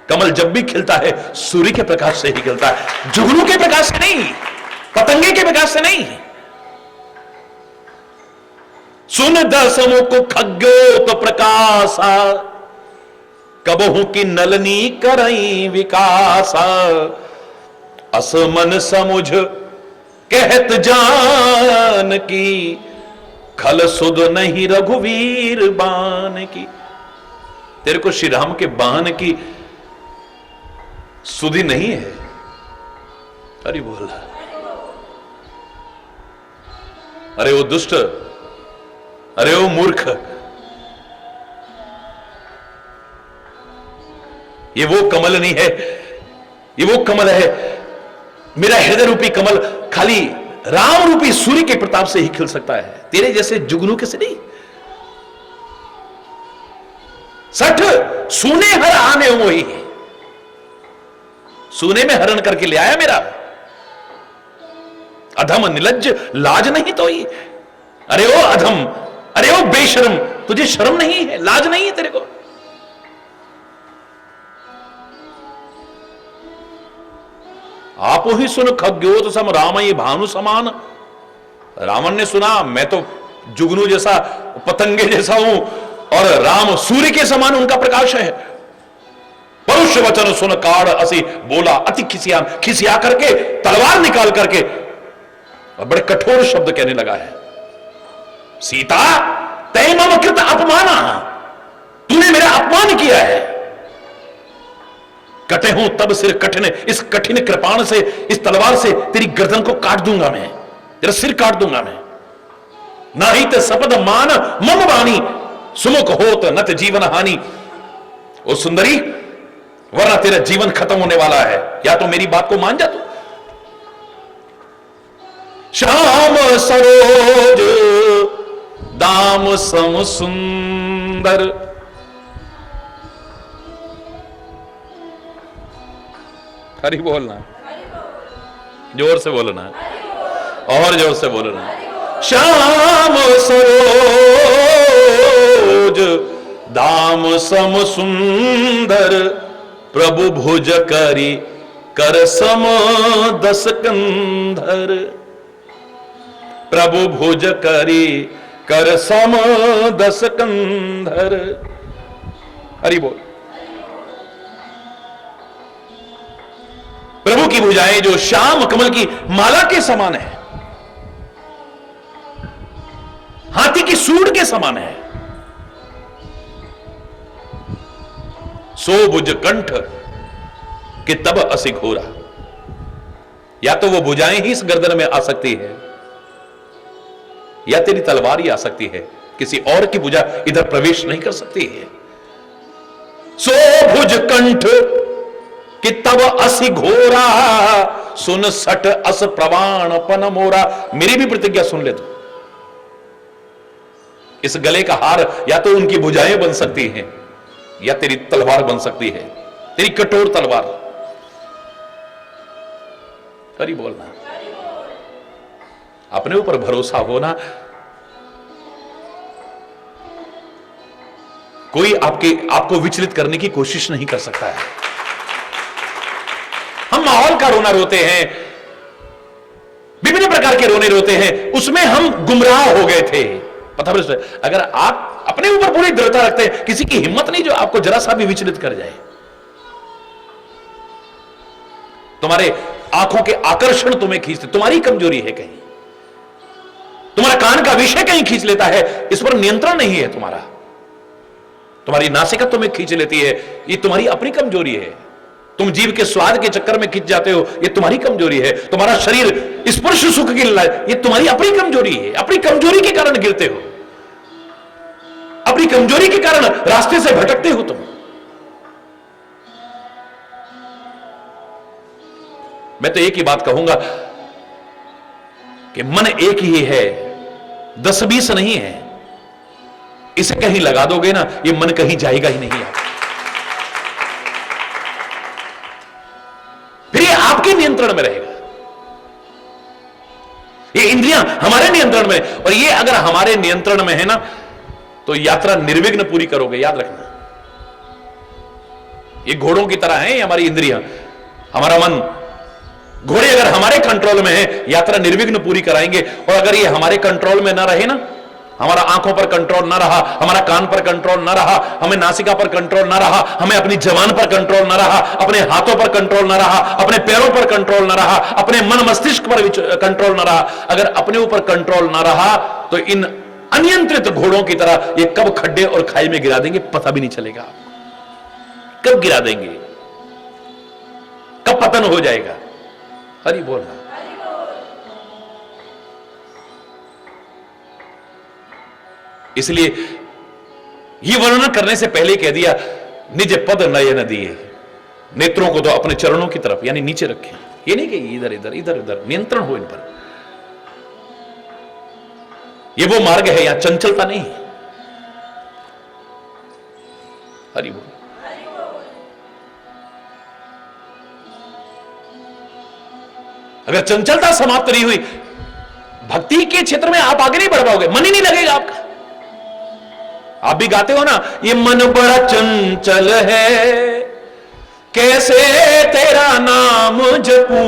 कमल जब भी खिलता है सूर्य के प्रकाश से ही खिलता है, जुगनू के प्रकाश से नहीं, पतंगे के प्रकाश से नहीं। सुन दस मुख खग्योत प्रकाशा, कबहू की नलनी करई विकासा। असमन समुझ कहत जान की, खल सुध नहीं रघुवीर बान की। तेरे को श्री राम के बान की सुधि नहीं है? अरे बोला, अरे वो दुष्ट, अरे वो मूर्ख, ये वो कमल नहीं है, ये वो कमल है, मेरा हृदय रूपी कमल खाली राम रूपी सूर्य के प्रताप से ही खिल सकता है, तेरे जैसे जुगनू के से नहीं। सठ सूने हर आने मोही, सूने में हरण करके ले आया मेरा अधम निलज्ज, लाज नहीं तो ही। अरे ओ अधम, अरे ओ बेशर्म, तुझे शर्म नहीं है, लाज नहीं है तेरे को? आप ही सुन खग्योत सम रामई भानु समान। रावण ने सुना मैं तो जुगनू जैसा, पतंगे जैसा हूं और राम सूर्य के समान उनका प्रकाश है। परुष वचन सुन काड़ असी बोला अति खिसियान, खिसिया करके तलवार निकाल करके और बड़े कठोर शब्द कहने लगा है, सीता तय मम कृत अपमाना, तूने मेरा अपमान किया है। कटे हूं तब सिर कठिन, इस कठिन कृपाण से, इस तलवार से तेरी गर्दन को काट दूंगा मैं, तेरा सिर काट दूंगा मैं। ना ही ते सपद मान मम वाणी, सुमुख होत नत जीवन हानि। ओ सुंदरी, वरना तेरा जीवन खत्म होने वाला है, या तो मेरी बात को मान जा तू। श्याम सरोज दाम सम सुंदर, हरि बोलना, जोर से बोलना और जोर से बोलना। श्याम सरोज दाम सम सुंदर, प्रभु भुज करी कर सम दस कंधर। प्रभु भुज करी कर सम दस कंधर। हरि बोल। प्रभु की भुजाएं जो श्याम कमल की माला के समान है, हाथी की सूंड के समान है। सो भुज कंठ कि तब असि घोरा। या तो वो भुजाएं ही इस गर्दन में आ सकती है, या तेरी तलवार ही आ सकती है, किसी और की भुजा इधर प्रवेश नहीं कर सकती है। सो भुज कंठ कि तब असि घोरा, सुन सट अस प्रवाण पन मोरा। मेरी भी प्रतिज्ञा सुन ले तू। इस गले का हार या तो उनकी भुजाएं बन सकती हैं, या तेरी तलवार बन सकती है, तेरी कठोर तलवार। करी बोलना, अपने ऊपर भरोसा होना। कोई आपको विचलित करने की कोशिश नहीं कर सकता है। हम माहौल का रोना रोते हैं, विभिन्न प्रकार के रोने रोते हैं, उसमें हम गुमराह हो गए थे। पता है, अगर आप अपने ऊपर पूरी दृढ़ता रखते हैं, किसी की हिम्मत नहीं जो आपको जरा सा भी विचलित कर जाए। तुम्हारे आंखों के आकर्षण तुम्हें खींचते, तुम्हारी कमजोरी है कहीं, तुम्हारा कान का विषय कहीं खींच लेता है, इस पर नियंत्रण नहीं है तुम्हारा। तुम्हारी नासिका तुम्हें खींच लेती है, ये तुम्हारी अपनी कमजोरी है। तुम जीव के स्वाद के चक्कर में खींच जाते हो, ये तुम्हारी कमजोरी है। तुम्हारा शरीर स्पर्श सुख की लाए, ये तुम्हारी अपनी कमजोरी है। अपनी कमजोरी के कारण गिरते हो, अपनी कमजोरी के कारण रास्ते से भटकते हो तुम। मैं तो एक ही बात कहूंगा कि मन एक ही है, 10-20 नहीं है। इसे कहीं लगा दोगे ना, ये मन कहीं जाएगा ही नहीं। आप फिर ये आपके नियंत्रण में रहेगा। ये इंद्रियां हमारे नियंत्रण में, और ये अगर हमारे नियंत्रण में है ना, तो यात्रा निर्विघ्न पूरी करोगे। याद रखना, ये घोड़ों की तरह है हमारी इंद्रियां, हमारा मन। घोड़े अगर हमारे कंट्रोल में है, यात्रा निर्विघ्न पूरी कराएंगे। और अगर ये हमारे कंट्रोल में ना रहे ना, हमारा आंखों पर कंट्रोल ना रहा, हमारा कान पर कंट्रोल ना रहा, हमें नासिका पर कंट्रोल ना रहा, हमें अपनी जबान पर कंट्रोल ना रहा, अपने हाथों पर कंट्रोल ना रहा, अपने पैरों पर कंट्रोल ना रहा, अपने मन मस्तिष्क पर कंट्रोल ना रहा, अगर अपने ऊपर कंट्रोल ना रहा, तो इन अनियंत्रित घोड़ों की तरह ये कब खड्डे और खाई में गिरा देंगे पता भी नहीं चलेगा। कब गिरा देंगे, कब पतन हो जाएगा। हरि बोलना। इसलिए ये वर्णन करने से पहले कह दिया, निज पद नयन दिए। नेत्रों को तो अपने चरणों की तरफ यानी नीचे रखें। ये नहीं कि इधर इधर इधर उधर, नियंत्रण हो इन पर। ये वो मार्ग है, यहां चंचलता नहीं। हरि बोल। अगर चंचलता समाप्त नहीं हुई, भक्ति के क्षेत्र में आप आगे नहीं बढ़ पाओगे, मन ही नहीं लगेगा आपका। आप भी गाते हो ना, ये मन बड़ा चंचल है, कैसे तेरा नाम जपूं,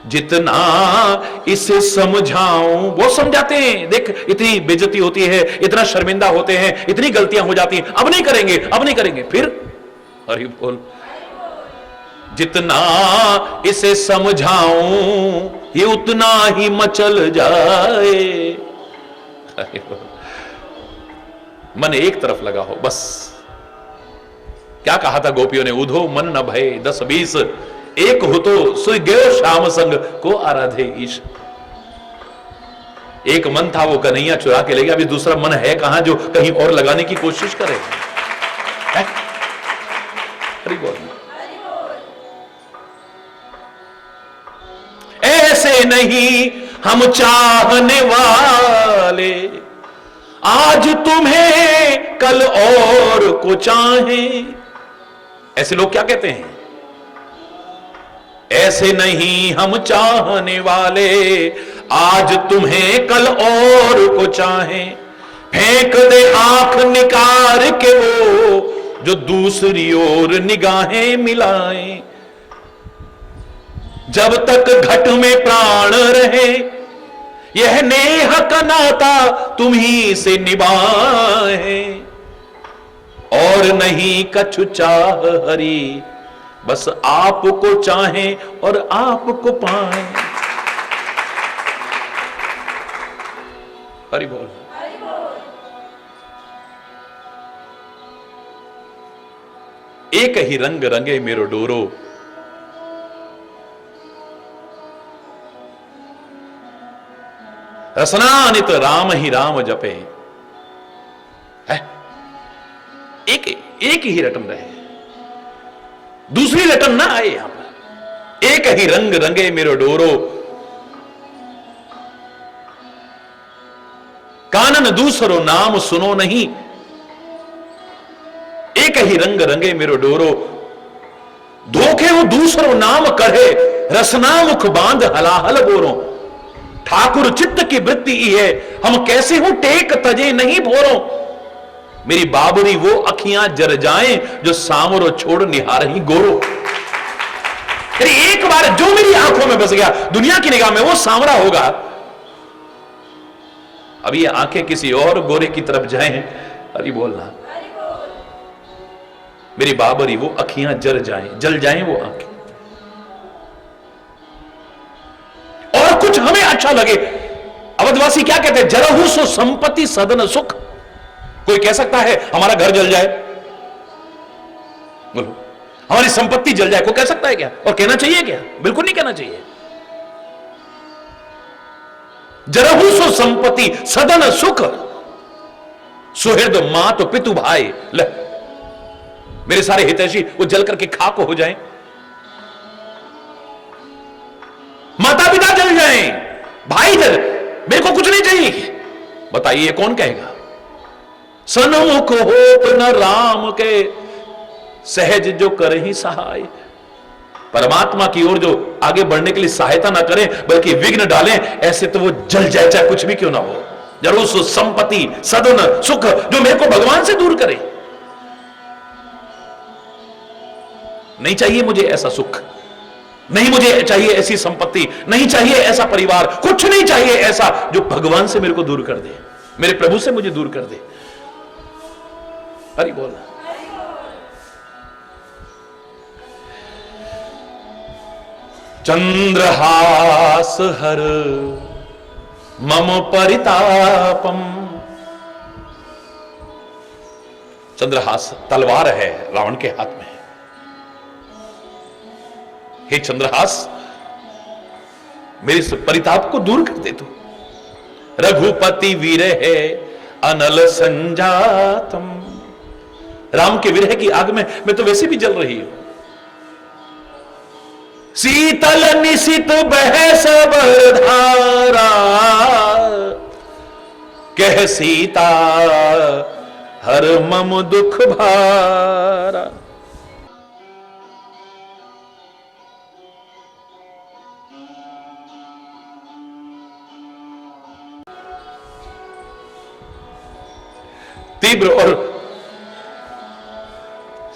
जितना इसे समझाऊं। वो समझाते हैं, देख इतनी बेइज्जती होती है, इतना शर्मिंदा होते हैं, इतनी गलतियां हो जाती हैं, अब नहीं करेंगे, अब नहीं करेंगे। फिर हरि बोल। जितना इसे समझाऊं, ये उतना ही मचल जाए। मन एक तरफ लगा हो बस। क्या कहा था गोपियों ने, उधो मन न भय 10-20, एक हो तो सुई गयो श्याम संग को आराधे ईश। एक मन था, वो कन्हैया चुरा के ले गया, अभी दूसरा मन है कहां जो कहीं और लगाने की कोशिश करे। हरि बोल। ऐसे नहीं हम चाहने वाले, आज तुम्हें कल और को चाहें। ऐसे लोग क्या कहते हैं, ऐसे नहीं हम चाहने वाले, आज तुम्हें कल और को चाहें। फेंक दे आंख निकार के वो, जो दूसरी ओर निगाहें मिलाएं। जब तक घट में प्राण रहे, यह नेह का नाता तुम्ही से निभाए। और नहीं कछु चाह हरि, बस आपको चाहें और आपको पाएं। हरि बोल। एक ही रंग रंगे मेरो डोरो, रसनानित राम ही राम जपे। है एक ही रटन रहे, दूसरी रटन ना आए यहां पर। एक ही रंग रंगे मेरो डोरो, कानन दूसरो नाम सुनो नहीं। एक ही रंग रंगे मेरो डोरो, धोखे हो दूसरो नाम कढ़े, रसना मुख बांध हलाहल बोरो। ठाकुर चित्त की वृत्ति है, हम कैसे हो टेक तजे नहीं भोरो। मेरी बाबरी वो अखियां जर जाएं, जो सामरो छोड़ निहार ही गोरो। एक बार जो मेरी आंखों में बस गया, दुनिया की निगाह में वो सांवरा होगा। अब ये आंखें किसी और गोरे की तरफ जाएं, अरे बोलना, मेरी बाबरी वो अखियां जर जाएं, जल जाएं वो आंखें, और कुछ हमें अच्छा लगे। अवधवासी क्या कहते हैं? जरहु सो संपत्ति सदन सुख। कोई कह सकता है हमारा घर जल जाए, बोलो हमारी संपत्ति जल जाए, कोई कह सकता है क्या? और कहना चाहिए क्या? बिल्कुल नहीं कहना चाहिए। जरहु सो संपत्ति सदन सुख, सुहृद मात पितु भाई। ले, मेरे सारे हितैषी वो जल करके खाक हो जाएं, माता पिता जल जाएं, भाई जल, मेरे को कुछ नहीं चाहिए। बताइए कौन कहेगा? सन्मुख होप न राम के, सहज जो करे ही सहाय। परमात्मा की ओर जो आगे बढ़ने के लिए सहायता ना करें, बल्कि विघ्न डालें, ऐसे तो वो जल जाए, चाहे कुछ भी क्यों ना हो। जरूर सो संपत्ति सदन सुख, जो मेरे को भगवान से दूर करे। नहीं चाहिए मुझे ऐसा सुख, नहीं मुझे चाहिए ऐसी संपत्ति, नहीं चाहिए ऐसा परिवार, कुछ नहीं चाहिए ऐसा जो भगवान से मेरे को दूर कर दे, मेरे प्रभु से मुझे दूर कर दे। हरि बोल। चंद्रहास हर मम परितापम। चंद्रहास तलवार है रावण के हाथ में। हे चंद्रहास, मेरे इस परिताप को दूर कर दे तू। रघुपति वीर है अनल संजातम। राम के विरह की आग में मैं तो वैसे भी जल रही हूं। शीतल निशित बह सब धारा, कह सीता हर मम दुख भारा। तीव्र और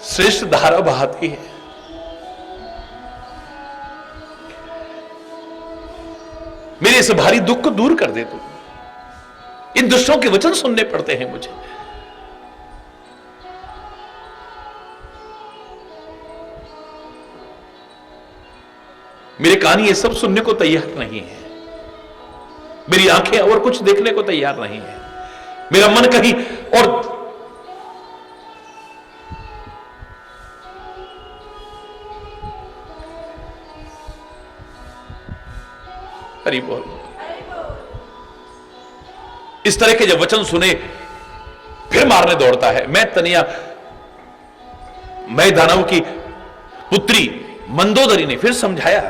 श्रेष्ठ धारा बहाती है। मेरे इस भारी दुख को दूर कर दे तू। इन दुष्टों के वचन सुनने पड़ते हैं मुझे। मेरे कान ये सब सुनने को तैयार नहीं है, मेरी आंखें और कुछ देखने को तैयार नहीं है, मेरा मन कहीं और। हरि बोल। इस तरह के जब वचन सुने फिर मारने दौड़ता है। मैं तनिया, मैं दानव की पुत्री मंदोदरी ने फिर समझाया,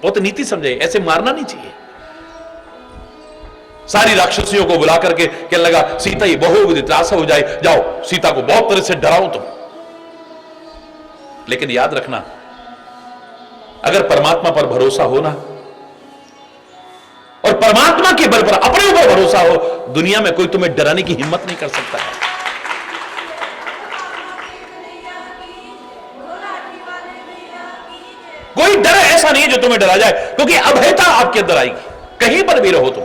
बहुत नीति समझाई, ऐसे मारना नहीं चाहिए। सारी राक्षसियों को बुला करके कहने लगा, सीता ये बहु त्रास हो जाए, जाओ सीता को बहुत तरह से डराओ तुम। लेकिन याद रखना, अगर परमात्मा पर भरोसा हो ना, और परमात्मा के बल पर अपने ऊपर भरोसा हो, दुनिया में कोई तुम्हें डराने की हिम्मत नहीं कर सकता है। कोई डर ऐसा नहीं है जो तुम्हें डरा जाए, क्योंकि अभयता आपके अंदर आएगी। कहीं पर भी रहो तुम,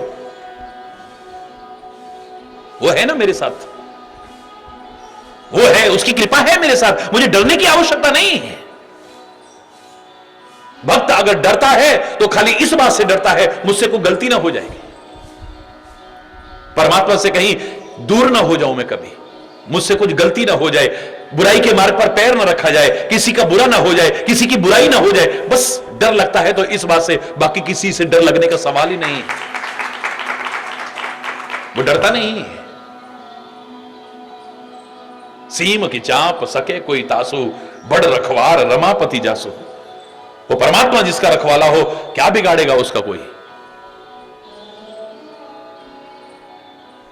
वो है ना मेरे साथ, वो है, उसकी कृपा है मेरे साथ, मुझे डरने की आवश्यकता नहीं है। अगर डरता है तो खाली इस बात से डरता है मुझसे कोई गलती ना हो जाएगी, परमात्मा से कहीं दूर ना हो जाऊं मैं, कभी मुझसे कुछ गलती ना हो जाए, बुराई के मार्ग पर पैर ना रखा जाए, किसी का बुरा ना हो जाए, किसी की बुराई ना हो जाए, बस डर लगता है तो इस बात से, बाकी किसी से डर लगने का सवाल ही नहीं है। वो डरता नहीं है। सीम की चाप सके कोई तासु, बड़ रखवार रमापति जासु। वो परमात्मा जिसका रखवाला हो, क्या बिगाड़ेगा उसका कोई।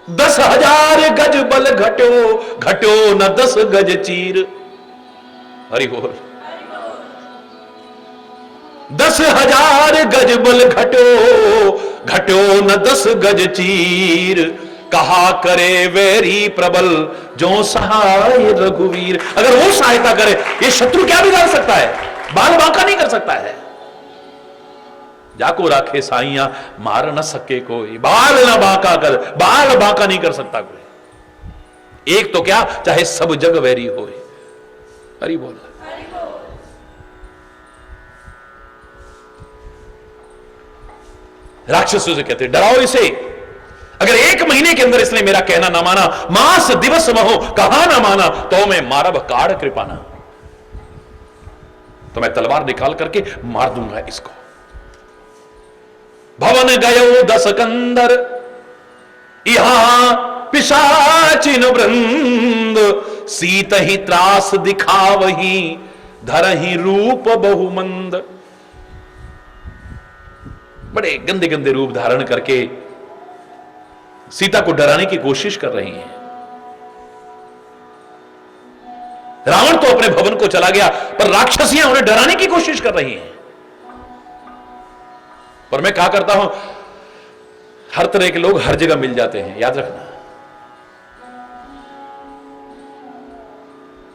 10,000 गज बल घटो, घटो न 10 गज चीर। हरि बोल। 10,000 गज बल घटो, घटो न 10 गज चीर। कहा करे वैरी प्रबल, जो सहाय रघुवीर। अगर वो सहायता करे, ये शत्रु क्या बिगाड़ सकता है, बाल बांका नहीं कर सकता है। जाको राखे साइया, मार न सके कोई, बाल ना बांका कर, बाल बांका नहीं कर सकता कोई। एक तो क्या, चाहे सब जग वैरी होए। हरि बोल। राक्षसों से कहते डराओ इसे, अगर 1 महीने के अंदर इसने मेरा कहना ना माना, मास दिवस महो कहा ना माना, तो मैं मारब काढ़ कृपाना, तो मैं तलवार निकाल करके मार दूंगा इसको। भवन गयो 10 कंदर, यहां पिशाचिन वृंद। सीत ही त्रास दिखावही, धरही रूप बहुमंद। बड़े गंदे गंदे रूप धारण करके सीता को डराने की कोशिश कर रही हैं। रावण तो अपने भवन को चला गया, पर राक्षसियां उन्हें डराने की कोशिश कर रही हैं। पर मैं कहा करता हूं, हर तरह के लोग हर जगह मिल जाते हैं, याद रखना।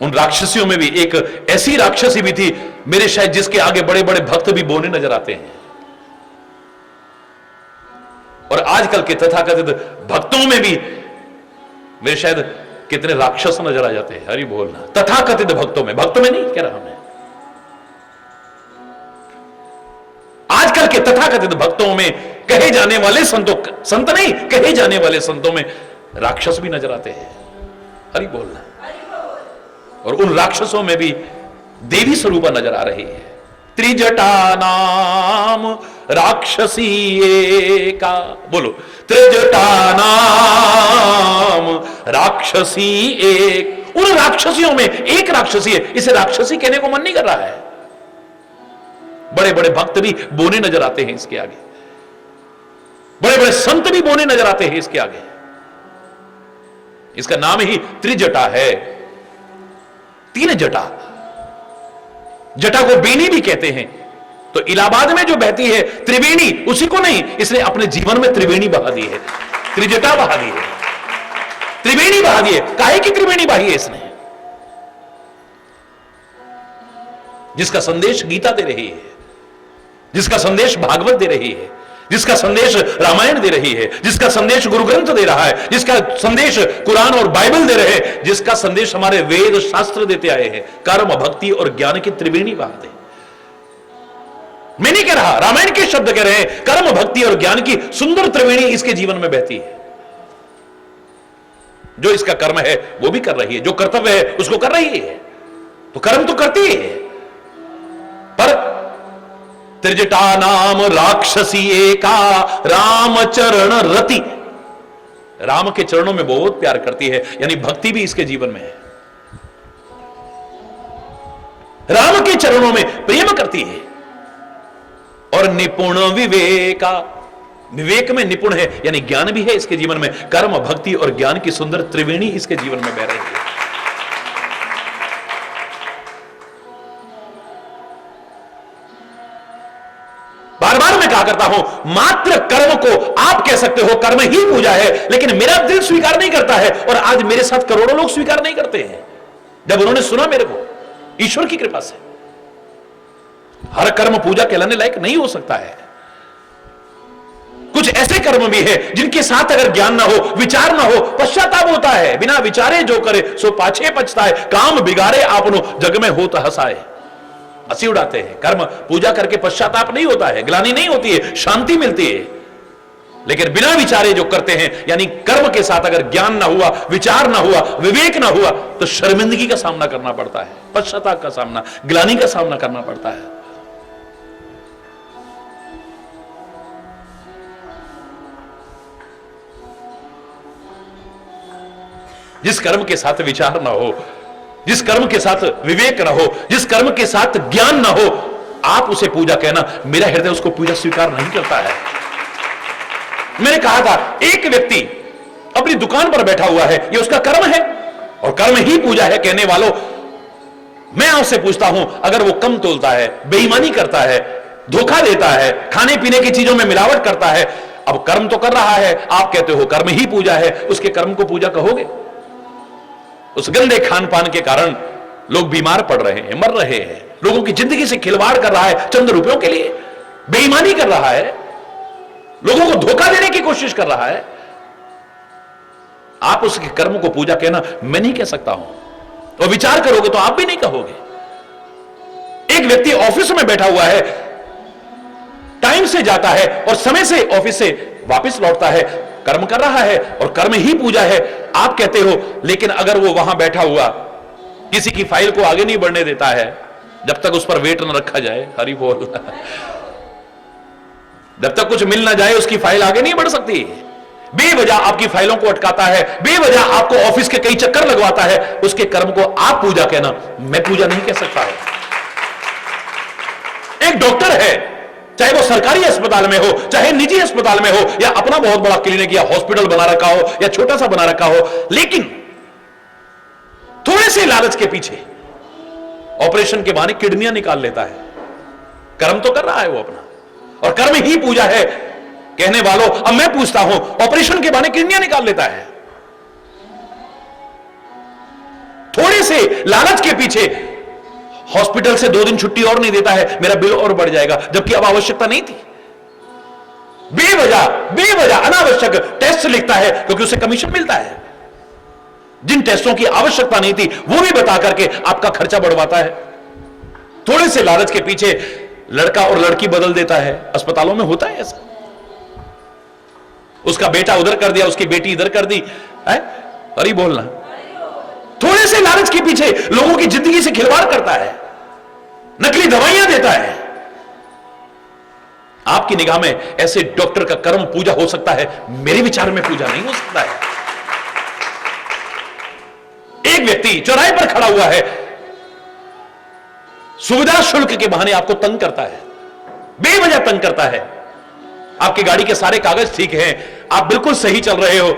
उन राक्षसियों में भी एक ऐसी राक्षसी भी थी मेरे, शायद जिसके आगे बड़े बड़े भक्त भी बोने नजर आते हैं। और आजकल के तथाकथित भक्तों में भी मेरे शायद कितने राक्षस नजर आ जाते हैं। हरि बोलना। तथाकथित भक्तों में नहीं कह रहा मैं, आजकल के तथाकथित भक्तों में कहे जाने वाले संतों, संत नहीं कहे जाने वाले संतों में राक्षस भी नजर आते हैं। हरि बोलना। और उन राक्षसों में भी देवी स्वरूपा नजर आ रही है। त्रिजटा नाम राक्षसी एका, बोलो। त्रिजटा नाम राक्षसी एक। उन राक्षसियों में एक राक्षसी है, इसे राक्षसी कहने को मन नहीं कर रहा है। बड़े बड़े भक्त भी बोने नजर आते हैं इसके आगे, बड़े बड़े संत भी बोने नजर आते हैं इसके आगे। इसका नाम ही त्रिजटा है। 3 जटा, जटा को बेनी भी कहते हैं। तो इलाहाबाद में जो बहती है त्रिवेणी, उसी को नहीं, इसने अपने जीवन में त्रिवेणी बहा दी है, त्रिजटा बहा दी है, त्रिवेणी बहा दी है। काहे की त्रिवेणी बहाई है इसने? जिसका संदेश गीता दे रही है, जिसका संदेश भागवत दे रही है, जिसका संदेश रामायण दे रही है, जिसका संदेश गुरु ग्रंथ दे रहा है, जिसका संदेश कुरान और बाइबल दे रहे हैं, जिसका संदेश हमारे वेद शास्त्र देते आए हैं। कर्म भक्ति और ज्ञान की त्रिवेणी बहा दे। मैं नहीं कह रहा, रामायण के शब्द कह रहे हैं। कर्म भक्ति और ज्ञान की सुंदर त्रिवेणी इसके जीवन में बहती है। जो इसका कर्म है वो भी कर रही है, जो कर्तव्य है उसको कर रही है, तो कर्म तो करती है। पर त्रिजटा नाम राक्षसी एका, राम चरण रति। राम के चरणों में बहुत प्यार करती है, यानी भक्ति भी इसके जीवन में है। राम के चरणों में प्रेम करती है। और निपुण विवेका, विवेक में निपुण है, यानी ज्ञान भी है इसके जीवन में। कर्म भक्ति और ज्ञान की सुंदर त्रिवेणी इसके जीवन में बह रही है। बार बार मैं कहा करता हूं, मात्र कर्म को आप कह सकते हो कर्म ही पूजा है, लेकिन मेरा दिल स्वीकार नहीं करता है। और आज मेरे साथ करोड़ों लोग स्वीकार नहीं करते हैं। जब उन्होंने सुना मेरे को, ईश्वर की कृपा से, हर कर्म पूजा कहलाने लायक नहीं हो सकता है। कुछ ऐसे कर्म भी है जिनके साथ अगर ज्ञान ना हो, विचार ना हो, पश्चाताप होता है। बिना विचारे जो करे सो पाछे पछताए, काम बिगाड़े आपनो जग में होत हसाए। हंसी उड़ाते हैं। कर्म पूजा करके पश्चाताप नहीं होता है, ग्लानि नहीं होती है, शांति मिलती है। लेकिन बिना विचारे जो करते हैं, यानी कर्म के साथ अगर ज्ञान ना हुआ, विचार ना हुआ, विवेक ना हुआ, तो शर्मिंदगी का सामना करना पड़ता है, पश्चाताप का सामना, ग्लानि का सामना करना पड़ता है। जिस कर्म के साथ विचार ना हो, जिस कर्म के साथ विवेक ना हो, जिस कर्म के साथ ज्ञान ना हो, आप उसे पूजा कहना, मेरा हृदय उसको पूजा स्वीकार नहीं करता है। मैंने कहा था, एक व्यक्ति अपनी दुकान पर बैठा हुआ है, यह उसका कर्म है और कर्म ही पूजा है कहने वालों, मैं आपसे पूछता हूं, अगर वो कम तोलता है, बेईमानी करता है, धोखा देता है, खाने पीने की चीजों में मिलावट करता है, अब कर्म तो कर रहा है, आप कहते हो कर्म ही पूजा है, उसके कर्म को पूजा कहोगे? उस गंदे खान पान के कारण लोग बीमार पड़ रहे हैं, मर रहे हैं, लोगों की जिंदगी से खिलवाड़ कर रहा है चंद रुपयों के लिए, बेईमानी कर रहा है, लोगों को धोखा देने की कोशिश कर रहा है। आप उसके कर्म को पूजा कहना मैं नहीं कह सकता हूं, और विचार करोगे तो आप भी नहीं कहोगे। एक व्यक्ति ऑफिस में बैठा हुआ है, टाइम से जाता है और समय से ऑफिस से वापस लौटता है, कर्म कर रहा है और कर्म ही पूजा है, आप कहते हो। लेकिन अगर वो वहां बैठा हुआ किसी की फाइल को आगे नहीं बढ़ने देता है, जब तक उस पर वेट न रखा जाए, हरि बोल, जब तक कुछ मिल ना जाए उसकी फाइल आगे नहीं बढ़ सकती, बेवजह आपकी फाइलों को अटकाता है, बेवजह आपको ऑफिस के कई चक्कर लगवाता है, उसके कर्म को आप पूजा कहना मैं पूजा नहीं कह सकता। एक डॉक्टर है, चाहे वो सरकारी अस्पताल में हो, चाहे निजी अस्पताल में हो, या अपना बहुत बड़ा क्लिनिक या हॉस्पिटल बना रखा हो या छोटा सा बना रखा हो, लेकिन थोड़े से लालच के पीछे ऑपरेशन के बहाने किडनियां निकाल लेता है। कर्म तो कर रहा है वो अपना, और कर्म ही पूजा है कहने वालों। अब मैं पूछता हूं, ऑपरेशन के बहाने किडनियां निकाल लेता है, थोड़े से लालच के पीछे हॉस्पिटल से 2 दिन छुट्टी और नहीं देता है, मेरा बिल और बढ़ जाएगा, जबकि अब आवश्यकता नहीं थी। बेवजह अनावश्यक टेस्ट लिखता है क्योंकि उसे कमीशन मिलता है। जिन टेस्टों की आवश्यकता नहीं थी वो भी बता करके आपका खर्चा बढ़वाता है। थोड़े से लालच के पीछे लड़का और लड़की बदल देता है, अस्पतालों में होता है ऐसा। उसका बेटा उधर कर दिया, उसकी बेटी इधर कर दी है, अरे बोलना। थोड़े से लालच के पीछे लोगों की जिंदगी से खिलवाड़ करता है, नकली दवाइयां देता है। आपकी निगाह में ऐसे डॉक्टर का कर्म पूजा हो सकता है, मेरे विचार में पूजा नहीं हो सकता है। एक व्यक्ति चौराहे पर खड़ा हुआ है, सुविधा शुल्क के बहाने आपको तंग करता है, बेवजह तंग करता है। आपकी गाड़ी के सारे कागज ठीक हैं, आप बिल्कुल सही चल रहे हो,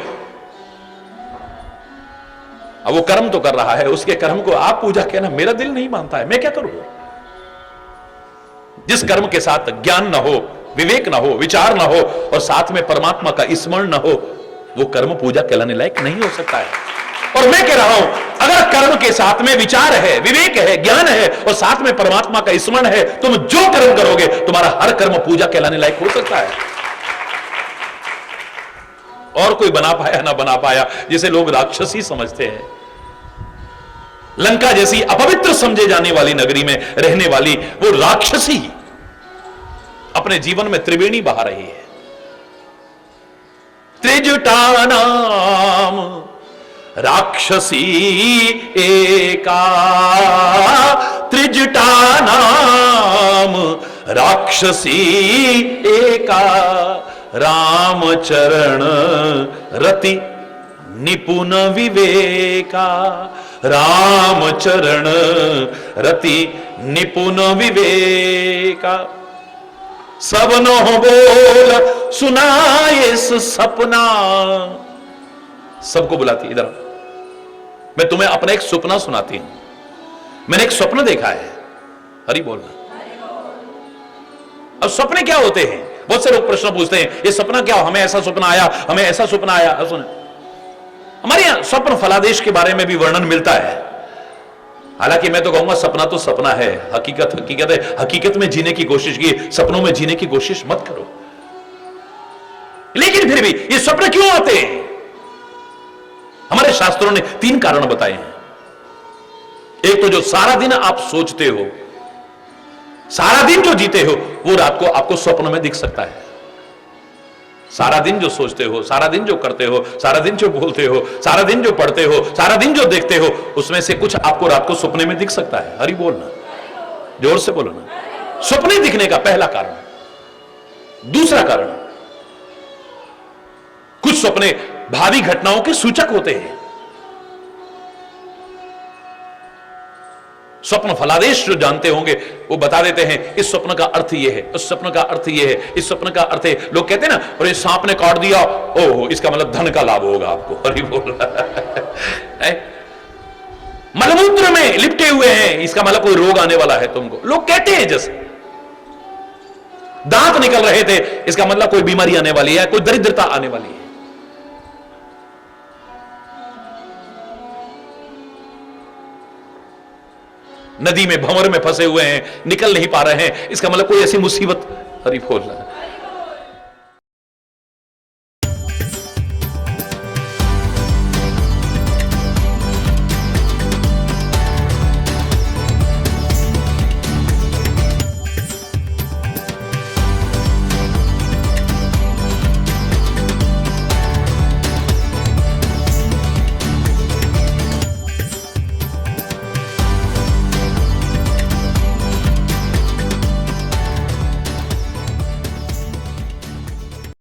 अब वो कर्म तो कर रहा है, उसके कर्म को आप पूजा कहना मेरा दिल नहीं मानता है, मैं क्या करूं? जिस कर्म के साथ ज्ञान ना हो, विवेक ना हो, विचार ना हो, और साथ में परमात्मा का स्मरण ना हो, वो कर्म पूजा कहलाने लायक नहीं हो सकता है। और मैं कह रहा हूं, अगर कर्म के साथ में विचार है, विवेक है, ज्ञान है, और साथ में परमात्मा का स्मरण है, तुम जो कर्म करोगे तुम्हारा हर कर्म पूजा कहलाने लायक हो सकता है। और कोई बना पाया ना बना पाया, जिसे लोग राक्षसी समझते हैं, लंका जैसी अपवित्र समझे जाने वाली नगरी में रहने वाली वो राक्षसी अपने जीवन में त्रिवेणी बहा रही है। त्रिजटा नाम राक्षसी एका, त्रिजटा नाम राक्षसी एका, रामचरण रति निपुण विवेका, रामचरण रति निपुण विवेका। सबनो बोल सुनाए सपना, सबको बुलाती इधर, मैं तुम्हें अपना एक सपना सुनाती हूं। मैंने एक स्वप्न देखा है, हरि बोलना। अब सपने क्या होते हैं? बहुत से लोग प्रश्न पूछते हैं, ये सपना क्या हो, हमें ऐसा सपना आया, हमें ऐसा सपना आया। सुन, हमारे यहां स्वप्न फलादेश के बारे में भी वर्णन मिलता है। हालांकि मैं तो कहूंगा सपना तो सपना है, हकीकत हकीकत है। हकीकत में जीने की कोशिश की, सपनों में जीने की कोशिश मत करो। लेकिन फिर भी ये स्वप्न क्यों आते हैं? हमारे शास्त्रों ने 3 कारण बताए हैं। एक तो जो सारा दिन आप सोचते हो, सारा दिन जो जीते हो वो रात को आपको स्वप्न में दिख सकता है। सारा दिन जो सोचते हो, सारा दिन जो करते हो, सारा दिन जो बोलते हो, सारा दिन जो पढ़ते हो, सारा दिन जो देखते हो, उसमें से कुछ आपको रात को सपने में दिख सकता है। हरि बोलना, जोर से बोलो ना। सपने दिखने का पहला कारण। दूसरा कारण, कुछ सपने भावी घटनाओं के सूचक होते हैं। स्वप्न फलादेश जो जानते होंगे वो बता देते हैं इस स्वप्न का अर्थ ये है, उस स्वप्न का अर्थ ये है, इस स्वप्न का अर्थ है। लोग कहते हैं ना, और ये सांप ने काट दिया, ओहो इसका मतलब धन का लाभ होगा आपको। अरे बोल मलमूत्र में लिपटे हुए हैं, इसका मतलब कोई रोग आने वाला है तुमको। लोग कहते हैं जैसे दांत निकल रहे थे, इसका मतलब कोई बीमारी आने वाली है, कोई दरिद्रता आने वाली है। नदी में भंवर में फंसे हुए हैं, निकल नहीं पा रहे हैं, इसका मतलब कोई ऐसी मुसीबत। हरि बोल रहा है।